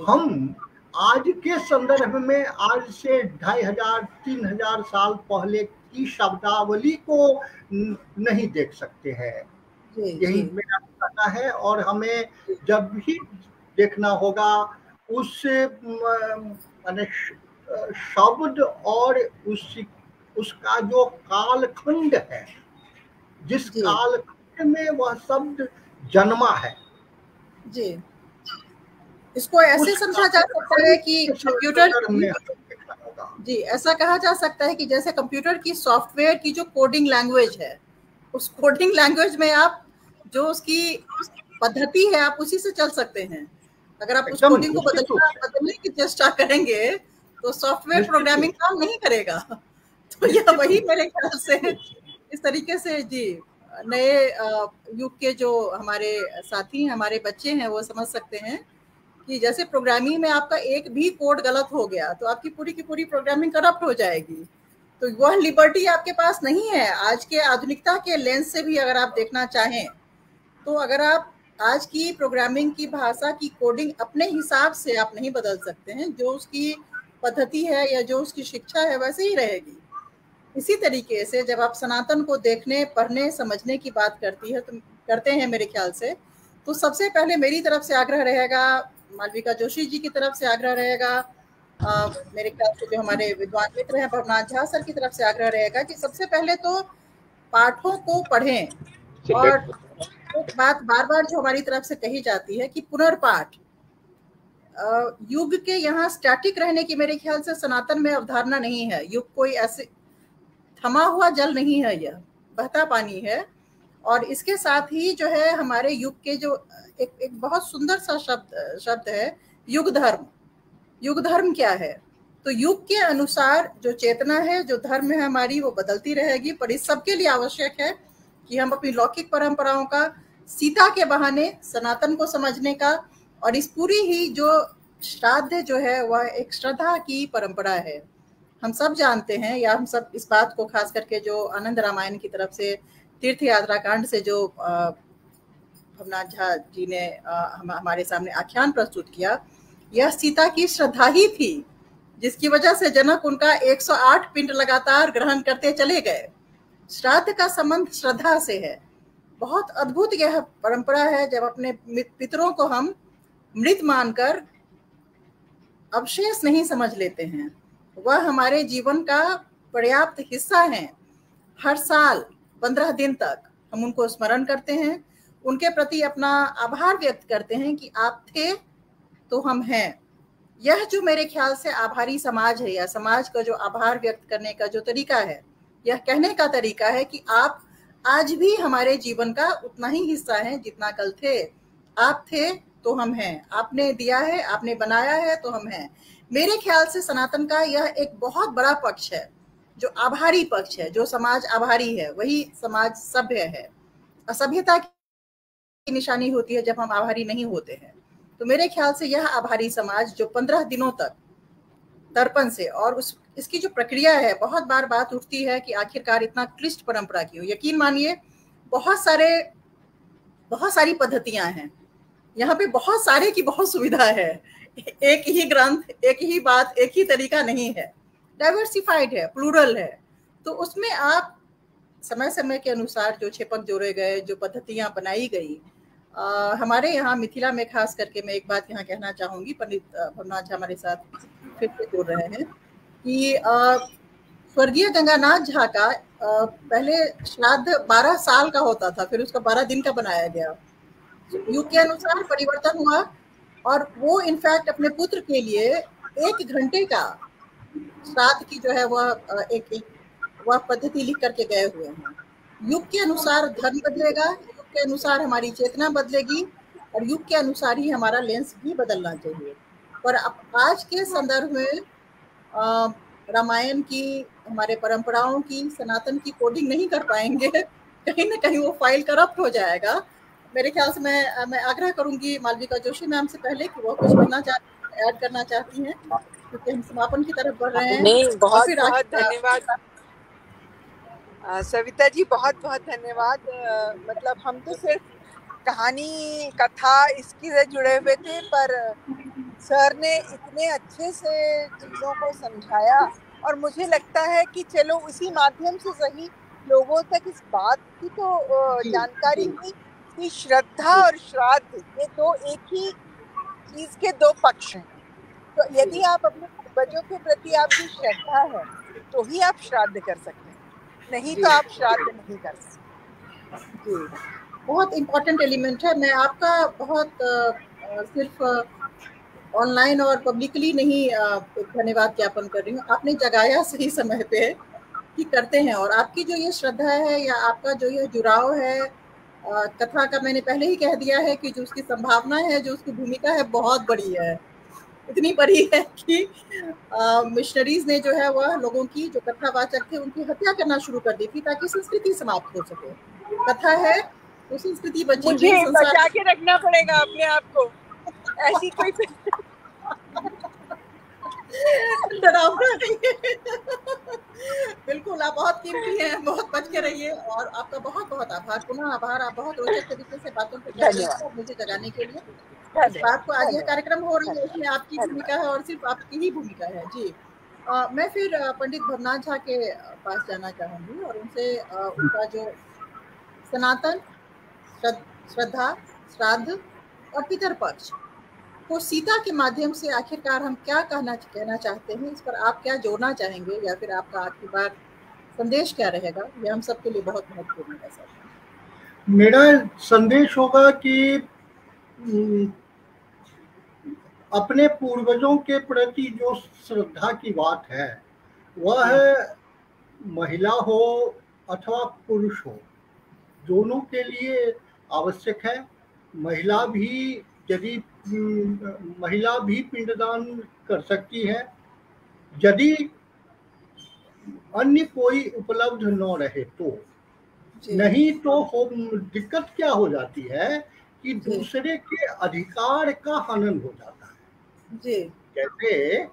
हम आज के संदर्भ में आज से 2500-3000 साल पहले की शब्दावली को नहीं देख सकते हैं। यही मेरा कहना है। और हमें जब भी देखना होगा उस शब्द और उसका जो कालखंड है, जिस कालखंड में वह शब्द जन्मा है, जी, इसको ऐसे समझा जा सकता है कि कंप्यूटर, जी, ऐसा कहा जा सकता है कि जैसे कंप्यूटर की सॉफ्टवेयर की जो कोडिंग लैंग्वेज है, उस कोडिंग लैंग्वेज में आप जो उसकी पद्धति है आप उसी से चल सकते हैं। अगर आप उस कोडिंग को बदलने की चेष्टा करेंगे तो सॉफ्टवेयर प्रोग्रामिंग काम नहीं करेगा। तो यह वही मेरे ख्याल से इस तरीके से जी नए युग के जो हमारे साथी हैं, हमारे बच्चे हैं, वो समझ सकते हैं कि जैसे प्रोग्रामिंग में आपका एक भी कोड गलत हो गया तो आपकी पूरी की पूरी प्रोग्रामिंग करप्ट हो जाएगी। तो वह लिबर्टी आपके पास नहीं है। आज के आधुनिकता के लेंस से भी अगर आप देखना चाहें तो अगर आप आज की प्रोग्रामिंग की भाषा की कोडिंग अपने हिसाब से आप नहीं बदल सकते हैं। जो उसकी पद्धति है या जो उसकी शिक्षा है वैसे ही रहेगी। इसी तरीके से जब आप सनातन को देखने, पढ़ने, समझने की बात करते हैं मेरे ख्याल से, तो सबसे पहले मेरी तरफ से आग्रह रहेगा, मालविका जोशी जी की तरफ से आग्रह रहेगा, मेरे ख्याल से जो हमारे विद्वान मित्र हैं भवनाथ झा सर की तरफ से आग्रह रहेगा कि सबसे पहले तो पाठों को पढ़ें। और एक बात बार बार जो हमारी तरफ से कही जाती है कि पुनर्पाठ, युग के यहाँ स्टैटिक रहने की मेरे ख्याल से सनातन में अवधारणा नहीं है। युग कोई ऐसे थमा हुआ जल नहीं है, यह बहता पानी है। और इसके साथ ही जो है हमारे युग के जो एक बहुत सुंदर सा शब्द है युग धर्म। युग धर्म क्या है? तो युग के अनुसार जो चेतना है, जो धर्म है हमारी, वो बदलती रहेगी। पर इस सबके लिए आवश्यक है कि हम अपनी लौकिक परंपराओं का सीता के बहाने सनातन को समझने का, और इस पूरी ही जो श्राद्ध जो है वह एक श्रद्धा की परंपरा है। हम सब जानते हैं, या हम सब इस बात को खास करके जो आनंद रामायण की तरफ से तीर्थ यात्रा कांड से जो भवनाथ झा जी ने हमारे सामने आख्यान प्रस्तुत किया, यह सीता की श्रद्धा ही थी जिसकी वजह से जनक उनका 108 पिंड लगातार ग्रहण करते चले गए। श्राद्ध का संबंध श्रद्धा से है। बहुत अद्भुत यह परंपरा है जब अपने पितरों को हम मृत मानकर अवशेष नहीं समझ लेते हैं। वह हमारे जीवन का पर्याप्त हिस्सा है। हर साल 15 दिन तक हम उनको स्मरण करते हैं, उनके प्रति अपना आभार व्यक्त करते हैं कि आप थे तो हम हैं। यह जो मेरे ख्याल से आभारी समाज है, या समाज का जो आभार व्यक्त करने का जो तरीका है, यह कहने का तरीका है कि आप आज भी हमारे जीवन का उतना ही हिस्सा हैं जितना कल थे। आप थे तो हम हैं, आपने दिया है, आपने बनाया है तो हम हैं। मेरे ख्याल से सनातन का यह एक बहुत बड़ा पक्ष है, जो आभारी पक्ष है। जो समाज आभारी है वही समाज सभ्य है। असभ्यता की निशानी होती है जब हम आभारी नहीं होते हैं। तो मेरे ख्याल से यह आभारी समाज जो 15 दिनों तक तर्पण से, और इसकी जो प्रक्रिया है, बहुत बार बात उठती है कि आखिरकार इतना क्लिष्ट परंपरा क्यों। यकीन मानिए बहुत सारी पद्धतियां हैं यहाँ पे, बहुत सारे की बहुत सुविधा है। एक ही ग्रंथ, एक ही बात, एक ही तरीका नहीं है, डाइवर्सिफाइड है, प्लूरल है। तो उसमें आप समय समय के अनुसार जो छेपक जोड़े गए, जो पद्धतियां बनाई गई, हमारे यहाँ मिथिला में खास करके मैं एक बात यहाँ कहना चाहूंगी, पंडित भवनाथ झा हमारे साथ फिर से जुड़ रहे हैं, कि स्वर्गीय गंगानाथ झा का पहले श्राद्ध 12 साल का होता था, फिर उसका 12 दिन का बनाया गया। युग के अनुसार परिवर्तन हुआ, और वो इनफैक्ट अपने पुत्र के लिए 1 घंटे का श्राद्ध की जो है वह वह पद्धति लिख करके गए हुए हैं। युग के अनुसार धर्म बदलेगा, युग के अनुसार हमारी चेतना बदलेगी, और युग के अनुसार ही हमारा लेंस भी बदलना चाहिए। पर अब आज के संदर्भ में रामायण की, हमारे परंपराओं की, सनातन की कोडिंग नहीं कर पाएंगे। कहीं ना कहीं वो फाइल करप्ट हो जाएगा। मेरे ख्याल से मैं आग्रह करूंगी मालविका जोशी मैम से पहले कि वो कुछ कहना चाहती हैं, ऐड करना चाहती हैं, क्योंकि हम समापन की तरफ बढ़ रहे हैं। नहीं, बहुत धन्यवाद सविता जी, बहुत बहुत धन्यवाद। मतलब हम तो सिर्फ कहानी, कथा इसकी से जुड़े हुए थे, पर सर ने इतने अच्छे से चीज़ों को समझाया, और मुझे लगता है कि चलो उसी माध्यम से सही लोगों तक इस बात की तो जानकारी हुई कि श्रद्धा और श्राद्ध ये दो एक ही चीज के दो पक्ष हैं। तो यदि आप अपने पूर्वजों के प्रति आपकी श्रद्धा है तो ही आप श्राद्ध कर सकते हैं, नहीं तो आप श्राद्ध नहीं कर सकते। बहुत इम्पोर्टेंट एलिमेंट है। मैं आपका बहुत सिर्फ ऑनलाइन और पब्लिकली नहीं धन्यवाद ज्ञापन कर रही हूँ। आपने जगाया सही समय पे कि करते हैं, और आपकी जो ये श्रद्धा है, या आपका जो ये जुड़ाव है कथा का, मैंने पहले ही कह दिया है कि जो उसकी संभावना है, जो उसकी भूमिका है, बहुत बड़ी है। इतनी बड़ी है कि मिशनरीज ने जो है वह लोगों की, जो कथावाचक थे, उनकी हत्या करना शुरू कर दी थी ताकि संस्कृति समाप्त हो सके। कथा है तो संस्कृति बची। मुझे बचा के रखना पड़ेगा अपने आप को, ऐसी कोई डरावना नहीं है। बिल्कुल, आप बहुत कीमती हैं, बहुत बच के रहिए, और आपका बहुत बहुत आभार, पुनः आभार। आप बहुत रोचक तरीके से बातों को मुझे जगाने के लिए। इस बात को, आज यह कार्यक्रम हो रही है, उसमें आपकी भूमिका है, और सिर्फ आपकी ही भूमिका है। जी, मैं फिर पंडित भवनाथ झा के पास जाना चाहूंगी, और उनसे उनका जो सनातन, श्रद्धा, श्राद्ध और पितर पक्ष को सीता के माध्यम से आखिरकार हम क्या कहना चाहते हैं, इस पर आप क्या जोड़ना चाहेंगे, या फिर आपका आखिरी बार संदेश क्या रहेगा? ये हम सबके लिए बहुत महत्वपूर्ण है सर। मेरा संदेश होगा कि अपने पूर्वजों के प्रति जो श्रद्धा की बात है वह महिला हो अथवा पुरुष हो, दोनों के लिए आवश्यक है। महिला भी पिंडदान कर सकती है। यदि अन्य कोई उपलब्ध न रहे तो, नहीं तो दिक्कत क्या हो जाती है कि दूसरे के अधिकार का हनन हो जाता है। जैसे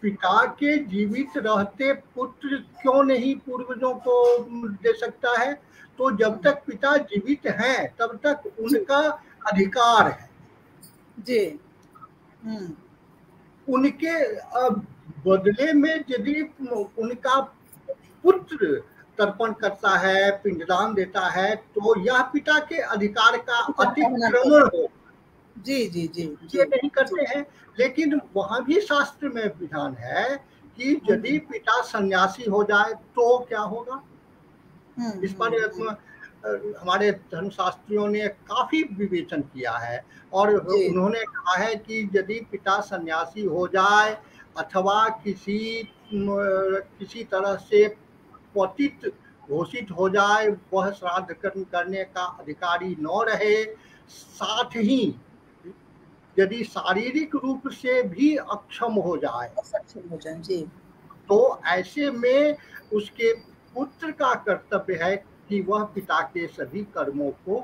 पिता के जीवित रहते पुत्र क्यों नहीं पूर्वजों को दे सकता है, तो जब तक पिता जीवित हैं तब तक उनका अधिकार है जी। उनके बदले में यदि उनका पुत्र तर्पण करता है, पिंडदान देता है, तो यह पिता के अधिकार का अतिक्रमण हो। जी जी जी ये नहीं करते हैं। लेकिन वहां भी शास्त्र में विधान है कि यदि पिता सन्यासी हो जाए तो क्या होगा। इस पर हमारे धर्मशास्त्रियों ने काफी विवेचन किया है और उन्होंने कहा है कि यदि पिता सन्यासी हो जाए अथवा किसी तरह से पतित घोषित हो जाए, वह श्राद्ध कर्म करने का अधिकारी न रहे, साथ ही यदि शारीरिक रूप से भी अक्षम हो जाए जी, तो ऐसे में उसके पुत्र का कर्तव्य है कि वह पिता के सभी कर्मों को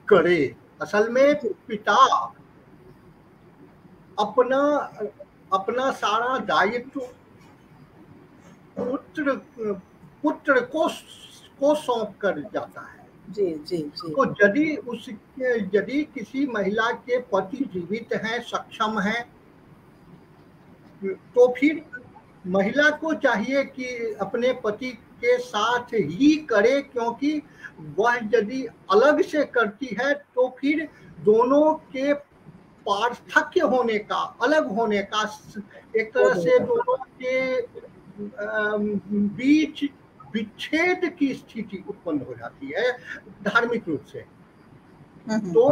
करे। असल में पिता अपना सारा दायित्व पुत्र को सौंप कर जाता है। जी जी जी। तो यदि किसी महिला के पति जीवित हैं, सक्षम हैं, तो फिर महिला को चाहिए कि अपने पति के साथ ही करे, क्योंकि वह यदि अलग से करती है तो फिर दोनों के पार्थक्य होने का, अलग होने का, एक तरह से दोनों के बीच विच्छेद की स्थिति उत्पन्न हो जाती है धार्मिक रूप से। तो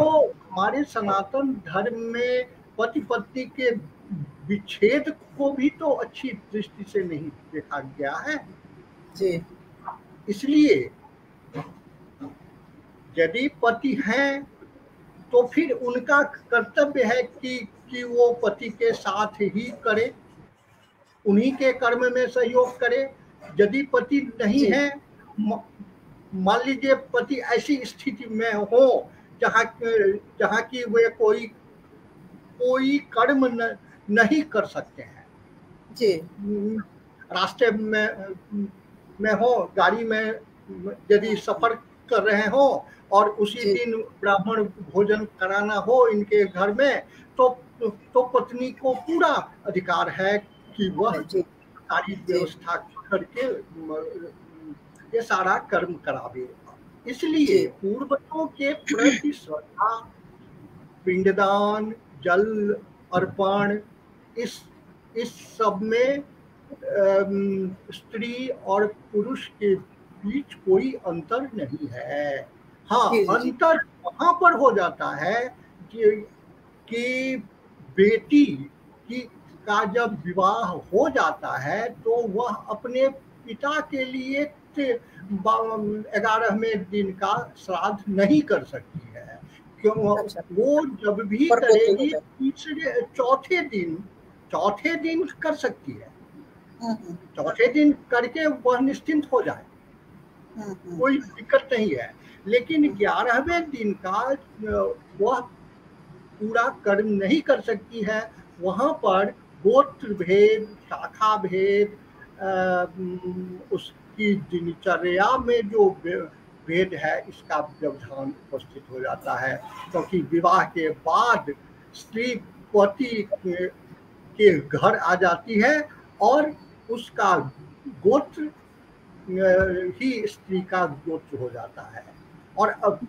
हमारे सनातन धर्म में पति पत्नी के विच्छेद को भी तो अच्छी दृष्टि से नहीं देखा गया है जी। इसलिए यदि पति हैं तो फिर उनका कर्तव्य है कि वो पति के साथ ही करे, उन्हीं के कर्म में सहयोग करे। यदि पति नहीं है, मान लीजिए पति ऐसी स्थिति में हो जहाँ की वे कोई कर्म नहीं कर सकते हैं जी, रास्ते में हो, गाड़ी में यदि सफर कर रहे हो और उसी दिन ब्राह्मण भोजन कराना हो इनके घर में, तो पत्नी को पूरा अधिकार है कि वह सारी व्यवस्था करके ये सारा कर्म करावे। इसलिए पूर्वजों के प्रति श्रद्धा, पिंडदान, जल अर्पण, इस सब में स्त्री और पुरुष के बीच कोई अंतर नहीं है। हाँ, अंतर वहां पर हो जाता है कि बेटी का जब विवाह हो जाता है तो वह अपने पिता के लिए 11वें दिन का श्राद्ध नहीं कर सकती है, क्यों? वो जब भी करेगी चौथे दिन कर सकती है। चौथे दिन करके वह निश्चिंत हो जाए, कोई दिक्कत नहीं है। लेकिन 11वें दिन का वह पूरा कर्म नहीं कर सकती है। वहां पर गोत्र भेद, शाखा भेद, उसकी दिनचर्या में जो भेद है, इसका व्यवधान उपस्थित हो जाता है, क्योंकि विवाह के बाद स्त्री पति के घर आ जाती है और उसका गोत्र ही स्त्री का गोत्र हो जाता है। और अब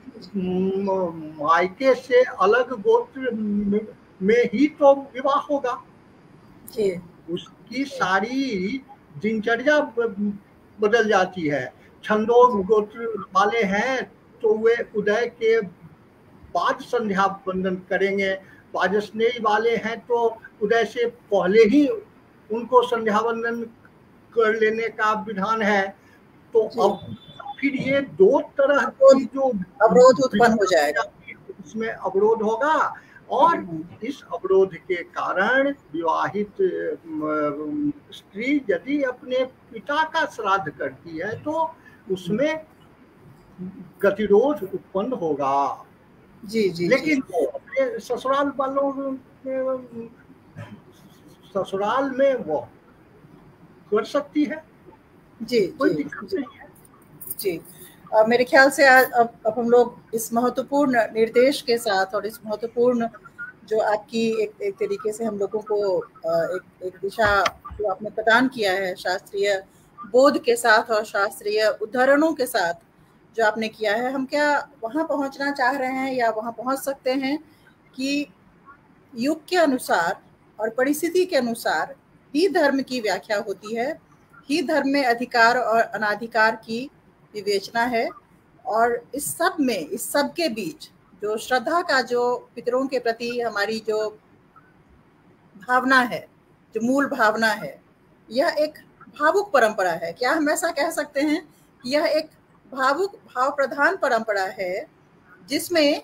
मायके से अलग गोत्र में ही तो विवाह होगा। जी उसकी सारी दिनचर्या बदल जाती है। छंदोग गोत्र वाले हैं तो वे उदय के बाद संध्या वंदन करेंगे, वाजस्नेयी वाले हैं तो उदय से पहले ही उनको संध्या वंदन कर लेने का विधान है। तो अब फिर ये दो तरह की जो अवरोध उत्पन्न हो जाएगा, इसमें अवरोध होगा और इस अवरोध के कारण विवाहित स्त्री यदि अपने पिता का श्राद्ध करती है तो उसमें गतिरोध उत्पन्न होगा। जी जी। लेकिन वो अपने ससुराल वालों ससुराल में वो कर सकती है, जी कोई जी दिक्कत जी नहीं है। जी। मेरे ख्याल से आज अब हम लोग इस महत्वपूर्ण निर्देश के साथ और इस महत्वपूर्ण जो आपकी एक तरीके से हम लोगों को एक दिशा जो आपने प्रदान किया है शास्त्रीय बोध के साथ और शास्त्रीय उदाहरणों के साथ जो आपने किया है, हम क्या वहाँ पहुँचना चाह रहे हैं या वहाँ पहुँच सकते हैं कि युग के अनुसार और परिस्थिति के अनुसार ही धर्म की व्याख्या होती है, ही धर्म में अधिकार और अनाधिकार की विवेचना है। और इस सब के बीच जो श्रद्धा का, जो पितरों के प्रति हमारी जो भावना है, जो मूल भावना है, यह एक भावुक परंपरा है। क्या हम ऐसा कह सकते हैं कि यह एक भावुक भाव प्रधान परंपरा है जिसमें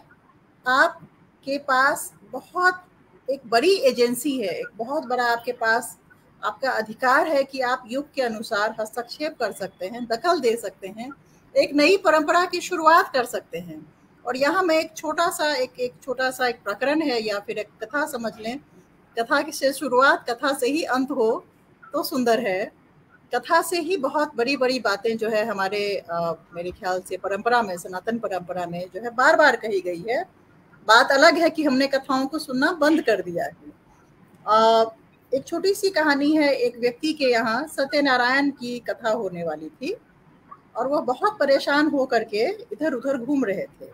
आपके पास बहुत एक बड़ी एजेंसी है, एक बहुत बड़ा आपके पास आपका अधिकार है कि आप युग के अनुसार हस्तक्षेप कर सकते हैं, दखल दे सकते हैं, एक नई परंपरा की शुरुआत कर सकते हैं। और यहाँ मैं एक छोटा सा एक प्रकरण है या फिर एक कथा समझ लें, कथा से शुरुआत, कथा से ही अंत हो तो सुंदर है। कथा से ही बहुत बड़ी बड़ी बातें जो है हमारे मेरे ख्याल से परंपरा में, सनातन परंपरा में जो है बार बार कही गई है। बात अलग है कि हमने कथाओं को सुनना बंद कर दिया है। एक छोटी सी कहानी है, एक व्यक्ति के यहाँ सत्यनारायण की कथा होने वाली थी और वह बहुत परेशान हो करके इधर उधर घूम रहे थे।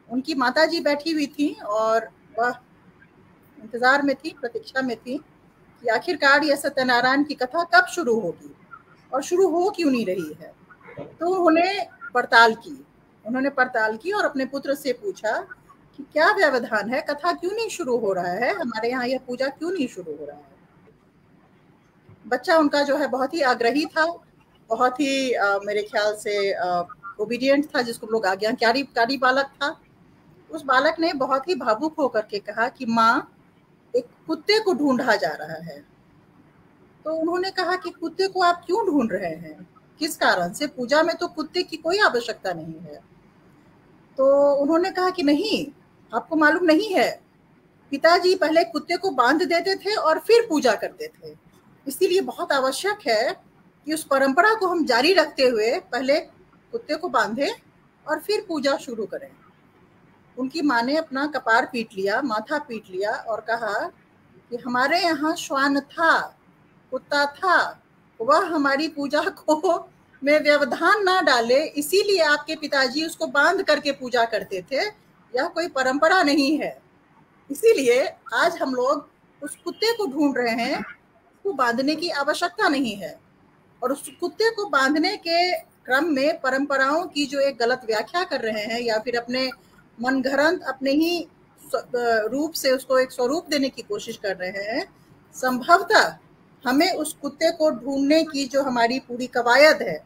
उनकी माताजी बैठी हुई थी और वह इंतजार में थी, प्रतीक्षा में थी कि आखिरकार यह सत्यनारायण की कथा कब शुरू होगी और शुरू हो क्यों नहीं रही है। तो उन्होंने पड़ताल की और अपने पुत्र से पूछा कि क्या व्यवधान है, कथा क्यों नहीं शुरू हो रहा है, हमारे यहाँ यह पूजा क्यों नहीं शुरू हो रहा है। बच्चा उनका जो है बहुत ही आग्रही था, बहुत ही मेरे ख्याल से ओबीडियंट था, जिसको लोग आज्ञाकारी बालक था। उस बालक ने बहुत ही भावुक होकर के कहा कि माँ, एक कुत्ते को ढूंढा जा रहा है। तो उन्होंने कहा कि कुत्ते को आप क्यों ढूंढ रहे हैं, किस कारण से, पूजा में तो कुत्ते की कोई आवश्यकता नहीं है। तो उन्होंने कहा कि नहीं, आपको मालूम नहीं है, पिताजी पहले कुत्ते को बांध देते थे और फिर पूजा करते थे, इसीलिए बहुत आवश्यक है कि उस परंपरा को हम जारी रखते हुए पहले कुत्ते को बांधे और फिर पूजा शुरू करें। उनकी माँ ने अपना कपार पीट लिया, माथा पीट लिया और कहा कि हमारे यहाँ श्वान था, कुत्ता था, वह हमारी पूजा को में व्यवधान ना डाले, इसीलिए आपके पिताजी उसको बांध करके पूजा करते थे, यह कोई परंपरा नहीं है। इसीलिए आज हम लोग उस कुत्ते को ढूंढ रहे हैं, उसको बांधने की आवश्यकता नहीं है। और उस कुत्ते को बांधने के क्रम में परंपराओं की जो एक गलत व्याख्या कर रहे हैं या फिर अपने मनगढ़ंत अपने ही रूप से उसको एक स्वरूप देने की कोशिश कर रहे हैं। संभवतः हमें उस कुत्ते को ढूंढने की जो हमारी पूरी कवायद है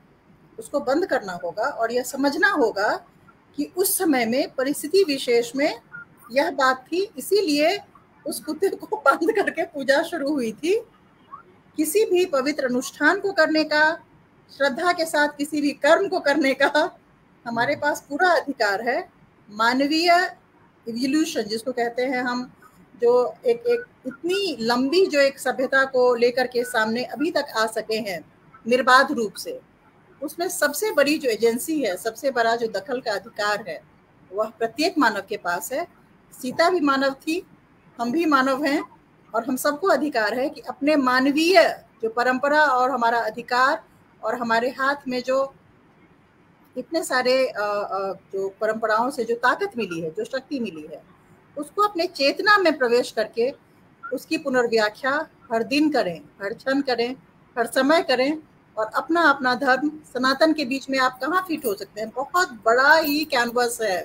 उसको बंद करना होगा और यह समझना होगा कि उस समय में परिस्थिति विशेष में यह बात थी, इसीलिए उस कुत्ते को बांध करके पूजा शुरू हुई थी। किसी भी पवित्र अनुष्ठान को करने का, श्रद्धा के साथ किसी भी कर्म को करने का हमारे पास पूरा अधिकार है। मानवीय इवोल्यूशन जिसको कहते हैं हम, जो एक इतनी लंबी जो एक सभ्यता को लेकर के सामने अभी तक आ सके हैं निर्बाध रूप से, उसमें सबसे बड़ी जो एजेंसी है, सबसे बड़ा जो दखल का अधिकार है, वह प्रत्येक मानव के पास है। सीता भी मानव थी, हम भी मानव हैं और हम सबको अधिकार है कि अपने मानवीय जो परंपरा और हमारा अधिकार और हमारे हाथ में जो इतने सारे जो परंपराओं से जो ताकत मिली है, जो शक्ति मिली है, उसको अपने चेतना में प्रवेश करके उसकी पुनर्व्याख्या हर दिन करें, हर क्षण करें, हर समय करें, और अपना अपना धर्म सनातन के बीच में आप कहाँ फिट हो सकते हैं। बहुत बड़ा ही कैनवस है,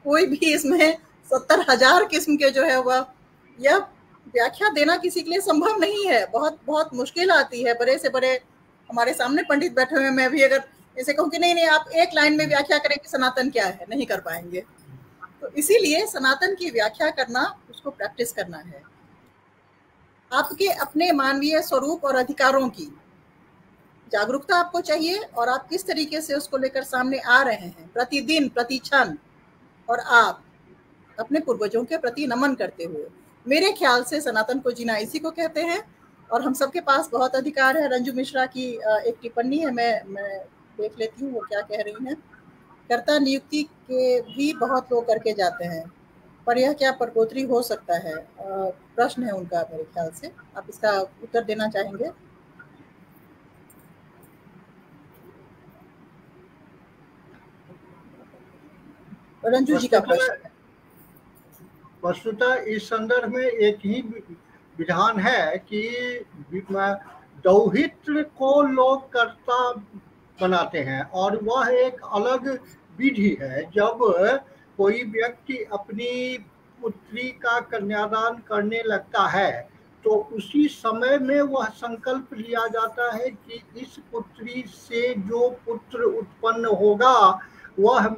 कोई भी इसमें 70,000 किस्म के जो है वह यह व्याख्या देना किसी के लिए संभव नहीं है। बहुत बहुत मुश्किल आती है। बड़े से बड़े हमारे सामने पंडित बैठे हुए, मैं भी अगर ऐसे कहूँ कि नहीं नहीं आप एक लाइन में व्याख्या करें कि सनातन क्या है, नहीं कर पाएंगे। तो इसीलिए सनातन की व्याख्या करना, उसको प्रैक्टिस करना है। आपके अपने मानवीय स्वरूप और अधिकारों की जागरूकता आपको चाहिए, और आप किस तरीके से उसको लेकर सामने आ रहे हैं प्रतिदिन, प्रति क्षण, और आप अपने पूर्वजों के प्रति नमन करते हुए। मेरे ख्याल से सनातन को जीना इसी को कहते हैं, और हम सबके पास बहुत अधिकार है। रंजू मिश्रा की एक टिप्पणी है, मैं देख लेती हूँ वो क्या कह रही हैं। कर्ता नियुक्ति के भी बहुत लोग करके जाते हैं, पर यह क्या परगोत्री हो सकता है? प्रश्न है उनका मेरे ख्याल से। आप इसका उत्तर देना चाहेंगे? रंजू जी का प्रश्न है। वस्तुतः इस संदर्भ में एक ही विधान है कि दौहित्र को लोग कर्ता बनाते हैं, और वह एक अलग विधि है। जब कोई व्यक्ति अपनी पुत्री का कन्यादान करने लगता है तो उसी समय में वह संकल्प लिया जाता है कि इस पुत्री से जो पुत्र उत्पन्न होगा वह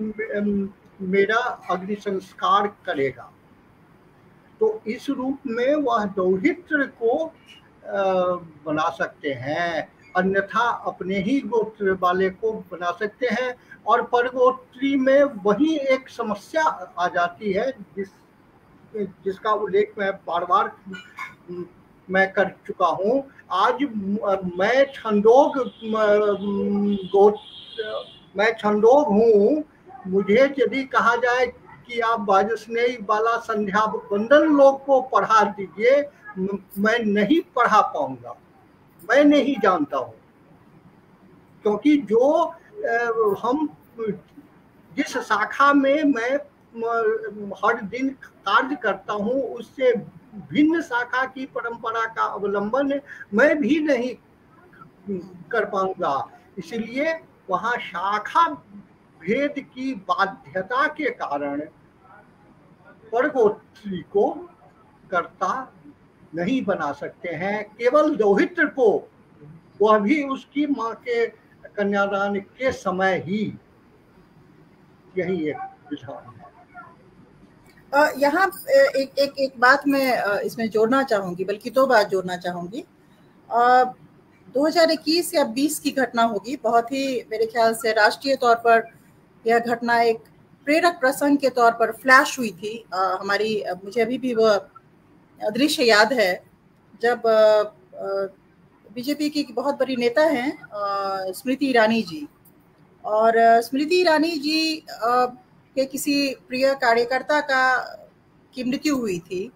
मेरा अग्नि संस्कार करेगा। तो इस रूप में वह दौहित्र को बना सकते हैं, अन्यथा अपने ही गोत्र वाले को बना सकते हैं। और परगोत्री में वही एक समस्या आ जाती है जिसका उल्लेख मैं बार बार मैं कर चुका हूँ। आज मैं छंदोग हूँ। मुझे यदि कहा जाए कि आप वाजस्नेही वाला संध्या वंदन लोग को पढ़ा दीजिए, मैं नहीं पढ़ा पाऊंगा, मैं नहीं जानता हूँ। क्योंकि जो हम जिस शाखा में मैं हर दिन कार्य करता हूँ उससे भिन्न शाखा की परंपरा का अवलंबन मैं भी नहीं कर पाऊंगा। इसलिए वहाँ शाखा भेद की बाध्यता के कारण परगोत्री को कर्ता नहीं बना सकते हैं। केवल दौहित्र को, वह भी उसकी माँ के कन्यादान के समय ही। यही एक विधान है। यहाँ एक बात मैं इसमें जोड़ना चाहूंगी, बल्कि दो बात जोड़ना चाहूंगी। 2021 या 20 की घटना होगी, बहुत ही मेरे ख्याल से राष्ट्रीय तौर पर यह घटना एक प्रेरक प्रसंग के तौर पर फ्लैश हुई थी हमारी। मुझे अभी भी वह दृश्य याद है जब बीजेपी की बहुत बड़ी नेता हैं स्मृति ईरानी जी, और स्मृति ईरानी जी के किसी प्रिय कार्यकर्ता की मृत्यु हुई थी,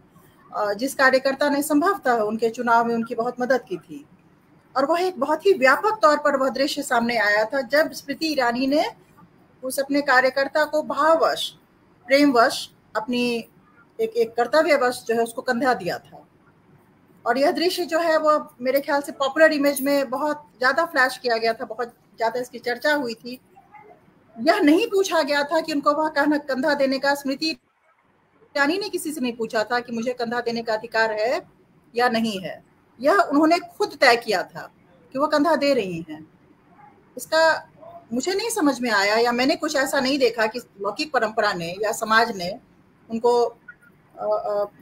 जिस कार्यकर्ता ने संभवतः उनके चुनाव में उनकी बहुत मदद की थी। और वह एक बहुत ही व्यापक तौर पर वह दृश्य सामने आया था जब स्मृति ईरानी ने उस अपने कार्यकर्ता को भाववश, प्रेमवश, अपनी एक कर्तव्यवश जो है उसको कंधा दिया था। और यह दृश्य जो है वो मेरे ख्याल से पॉपुलर इमेज में बहुत ज्यादा फ्लैश किया गया था, बहुत ज्यादा इसकी चर्चा हुई थी। यह नहीं पूछा गया था कि उनको वह कंधा देने का, स्मृति ईरानी ने किसी से नहीं पूछा था कि मुझे कंधा देने का अधिकार है या नहीं है। यह उन्होंने खुद तय किया था कि वो कंधा दे रही हैं। इसका मुझे नहीं समझ में आया, या मैंने कुछ ऐसा नहीं देखा कि लौकिक परंपरा ने या समाज ने उनको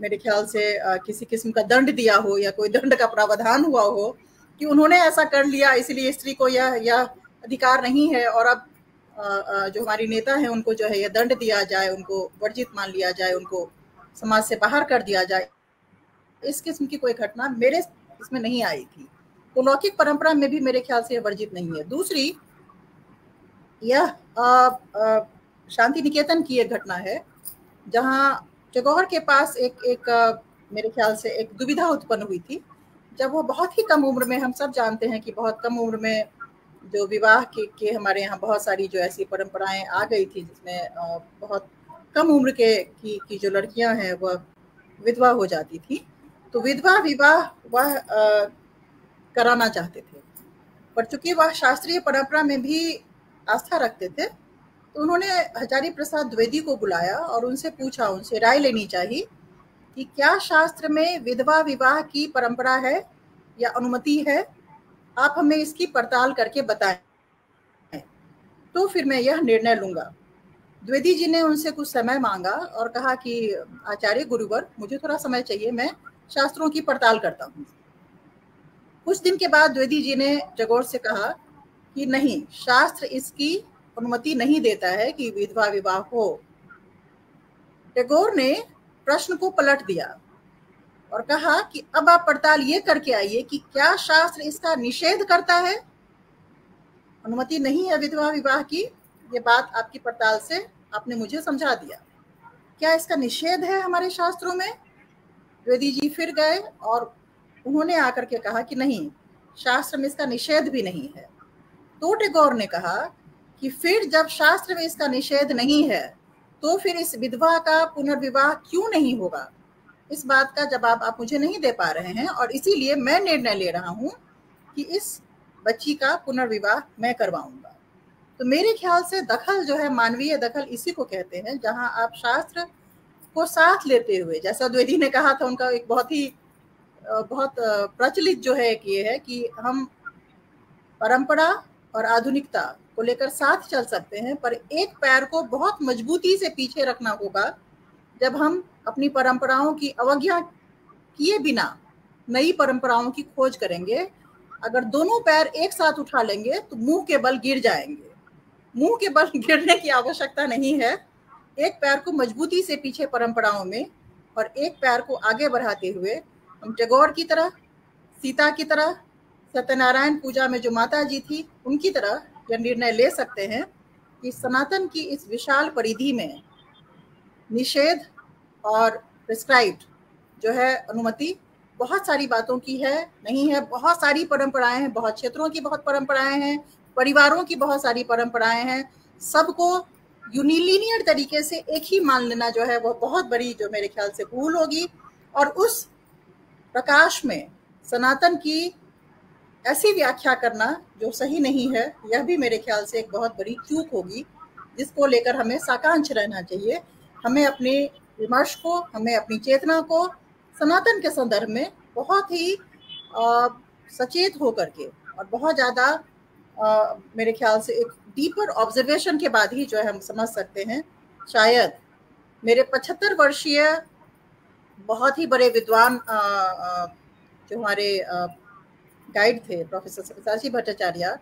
मेरे ख्याल से किसी किस्म का दंड दिया हो या कोई दंड का प्रावधान हुआ हो कि उन्होंने ऐसा कर लिया इसलिए स्त्री को यह अधिकार नहीं है, और अब जो हमारी नेता है उनको जो है यह दंड दिया जाए, उनको वर्जित मान लिया जाए, उनको समाज से बाहर कर दिया जाए। इस किस्म की कोई घटना मेरे इसमें नहीं आई थी। तो लौकिक परंपरा में भी मेरे ख्याल से यह वर्जित नहीं है। दूसरी, यह शांति निकेतन की एक घटना है जहां टैगोर के पास एक मेरे ख्याल से एक दुविधा उत्पन्न हुई थी जब वो बहुत ही कम उम्र में, हम सब जानते हैं कि बहुत कम उम्र में जो विवाह के हमारे यहाँ बहुत सारी जो ऐसी परंपराएं आ गई थी, जिसमें बहुत कम उम्र की जो लड़कियां हैं वह विधवा हो जाती थी, तो विधवा विवाह वह कराना चाहते थे। पर चूंकि वह शास्त्रीय परंपरा में भी आस्था रखते थे, तो उन्होंने हजारी प्रसाद द्विवेदी को बुलाया और उनसे पूछा, उनसे राय लेनी चाहिए कि क्या शास्त्र में विधवा विवाह की परंपरा है या अनुमति है, आप हमें इसकी पड़ताल करके बताएं, तो फिर मैं यह निर्णय लूंगा। द्विवेदी जी ने उनसे कुछ समय मांगा और कहा कि आचार्य गुरुवर, मुझे थोड़ा समय चाहिए, मैं शास्त्रों की पड़ताल करता हूँ। कुछ दिन के बाद द्विवेदी जी ने टैगोर से कहा कि नहीं, शास्त्र इसकी अनुमति नहीं देता है कि विधवा विवाह हो। टैगोर ने प्रश्न को पलट दिया और कहा कि अब आप पड़ताल ये करके आइए कि क्या शास्त्र इसका निषेध करता है। अनुमति नहीं है विधवा विवाह की, ये बात आपकी पड़ताल से आपने मुझे समझा दिया। क्या इसका निषेध है हमारे शास्त्रों में? द्विवेदी जी फिर गए और उन्होंने आकर के कहा कि नहीं, शास्त्र में इसका निषेध भी नहीं है। तो टैगोर ने कहा कि फिर जब शास्त्र में इसका निषेध नहीं है, तो फिर इस विधवा का पुनर्विवाह क्यों नहीं होगा? इस बात का जवाब आप मुझे नहीं दे पा रहे हैं, और इसीलिए मैं निर्णय ले रहा हूं कि इस बच्ची का पुनर्विवाह मैं करवाऊंगा। तो मेरे ख्याल से दखल जो है, मानवीय दखल, इसी को कहते हैं, जहां आप शास्त्र को साथ लेते हुए, जैसा द्विवेदी ने कहा था, उनका एक बहुत प्रचलित जो है कि ये है कि हम परंपरा और आधुनिकता को लेकर साथ चल सकते हैं, पर एक पैर को बहुत मजबूती से पीछे रखना होगा जब हम अपनी परंपराओं की अवज्ञा किए बिना नई परंपराओं की खोज करेंगे। अगर दोनों पैर एक साथ उठा लेंगे तो मुंह के बल गिर जाएंगे। मुंह के बल गिरने की आवश्यकता नहीं है। एक पैर को मजबूती से पीछे परंपराओं में और एक पैर को आगे बढ़ाते हुए हम टैगोर की तरह, सीता की तरह, सत्यनारायण पूजा में जो माता जी थी उनकी तरह यह निर्णय ले सकते हैं कि सनातन की इस विशाल परिधि में निषेध और प्रिस्क्राइब्ड जो है अनुमति बहुत सारी बातों की है, नहीं है। बहुत सारी परंपराएं हैं, बहुत क्षेत्रों की बहुत परंपराएं हैं, परिवारों की बहुत सारी परंपराएं हैं। सबको यूनिलीनियर तरीके से एक ही मान लेना जो है वह बहुत बड़ी, जो मेरे ख्याल से, भूल होगी। और उस प्रकाश में सनातन की ऐसी व्याख्या करना जो सही नहीं है, यह भी मेरे ख्याल से एक बहुत बड़ी चूक होगी, जिसको लेकर हमें साकांक्ष रहना चाहिए। हमें अपने विमर्श को, हमें अपनी चेतना को सनातन के संदर्भ में बहुत ही सचेत होकर के और बहुत ज़्यादा मेरे ख्याल से एक डीपर ऑब्जर्वेशन के बाद ही जो है हम समझ सकते हैं। शायद मेरे 75 वर्षीय बहुत ही बड़े विद्वान जो हमारे गाइड थे, प्रोफेसर सब्यसाची भट्टाचार्य,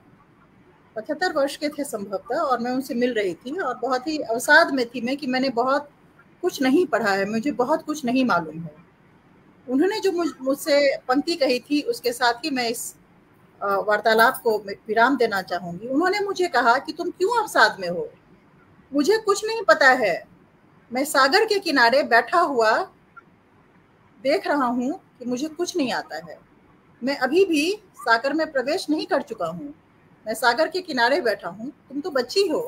75 वर्ष के थे संभवतः, और मैं उनसे मिल रही थी और बहुत ही अवसाद में थी मैं कि मैंने बहुत कुछ नहीं पढ़ा है, मुझे बहुत कुछ नहीं मालूम है। उन्होंने जो मुझसे पंक्ति कही थी, उसके साथ ही मैं इस वार्तालाप को विराम देना चाहूंगी। उन्होंने मुझे कहा कि तुम क्यों अवसाद में हो? मुझे कुछ नहीं पता है। मैं सागर के किनारे बैठा हुआ देख रहा हूं कि मुझे कुछ नहीं आता है। मैं अभी भी सागर में प्रवेश नहीं कर चुका हूँ। मैं सागर के किनारे बैठा हूँ। तुम तो बच्ची हो,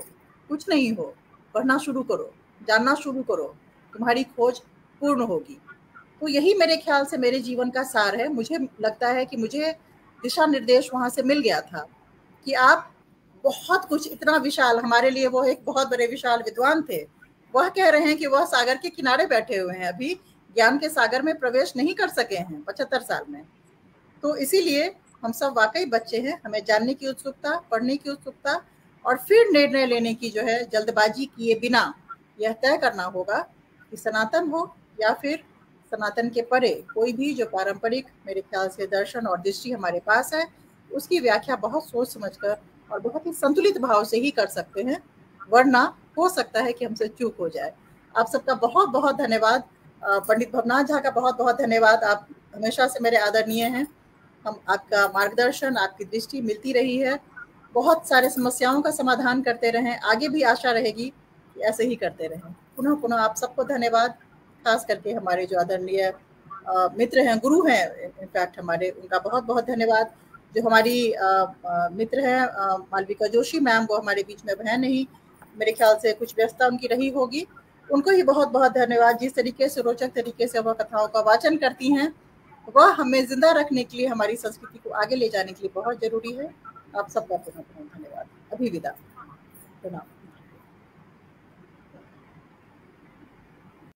कुछ नहीं हो। पढ़ना शुरू करो, जानना शुरू करो, तुम्हारी खोज पूर्ण होगी। तो यही मेरे ख्याल से मेरे जीवन का सार है। मुझे लगता है कि मुझे दिशा निर्देश वहां से मिल गया था कि आप बहुत कुछ, इतना विशाल, हमारे लिए वो एक बहुत बड़े विशाल विद्वान थे, वह कह रहे हैं कि वह सागर के किनारे बैठे हुए हैं, अभी ज्ञान के सागर में प्रवेश नहीं कर सके हैं 75 साल में। तो इसीलिए हम सब वाकई बच्चे हैं। हमें जानने की उत्सुकता, पढ़ने की उत्सुकता और फिर निर्णय लेने की जो है जल्दबाजी किए बिना यह तय करना होगा कि सनातन हो या फिर सनातन के परे कोई भी जो पारंपरिक, मेरे ख्याल से, दर्शन और दृष्टि हमारे पास है, उसकी व्याख्या बहुत सोच समझकर और बहुत ही संतुलित भाव से ही कर सकते हैं, वरना हो सकता है कि हमसे चूक हो जाए। आप सबका बहुत बहुत धन्यवाद। पंडित भवनाथ झा का बहुत बहुत धन्यवाद। आप हमेशा से मेरे आदरणीय हैं। हम आपका मार्गदर्शन, आपकी दृष्टि मिलती रही है। बहुत सारे समस्याओं का समाधान करते रहें, आगे भी आशा रहेगी कि ऐसे ही करते रहें। पुनः पुनः आप सबको धन्यवाद। खास करके हमारे जो आदरणीय मित्र हैं, गुरु हैं इनफैक्ट हमारे, उनका बहुत बहुत धन्यवाद। जो हमारी मित्र है मालविका जोशी मैम, वो हमारे बीच में है नहीं, मेरे ख्याल से कुछ व्यस्तता उनकी रही होगी। उनको ही बहुत बहुत धन्यवाद। जिस तरीके से रोचक तरीके से वह कथाओं का वाचन करती हैं, वह हमें जिंदा रखने के लिए, हमारी संस्कृति को आगे ले जाने के लिए बहुत जरूरी है। आप सबका बहुत बहुत धन्यवाद। अभी विदा, प्रणाम।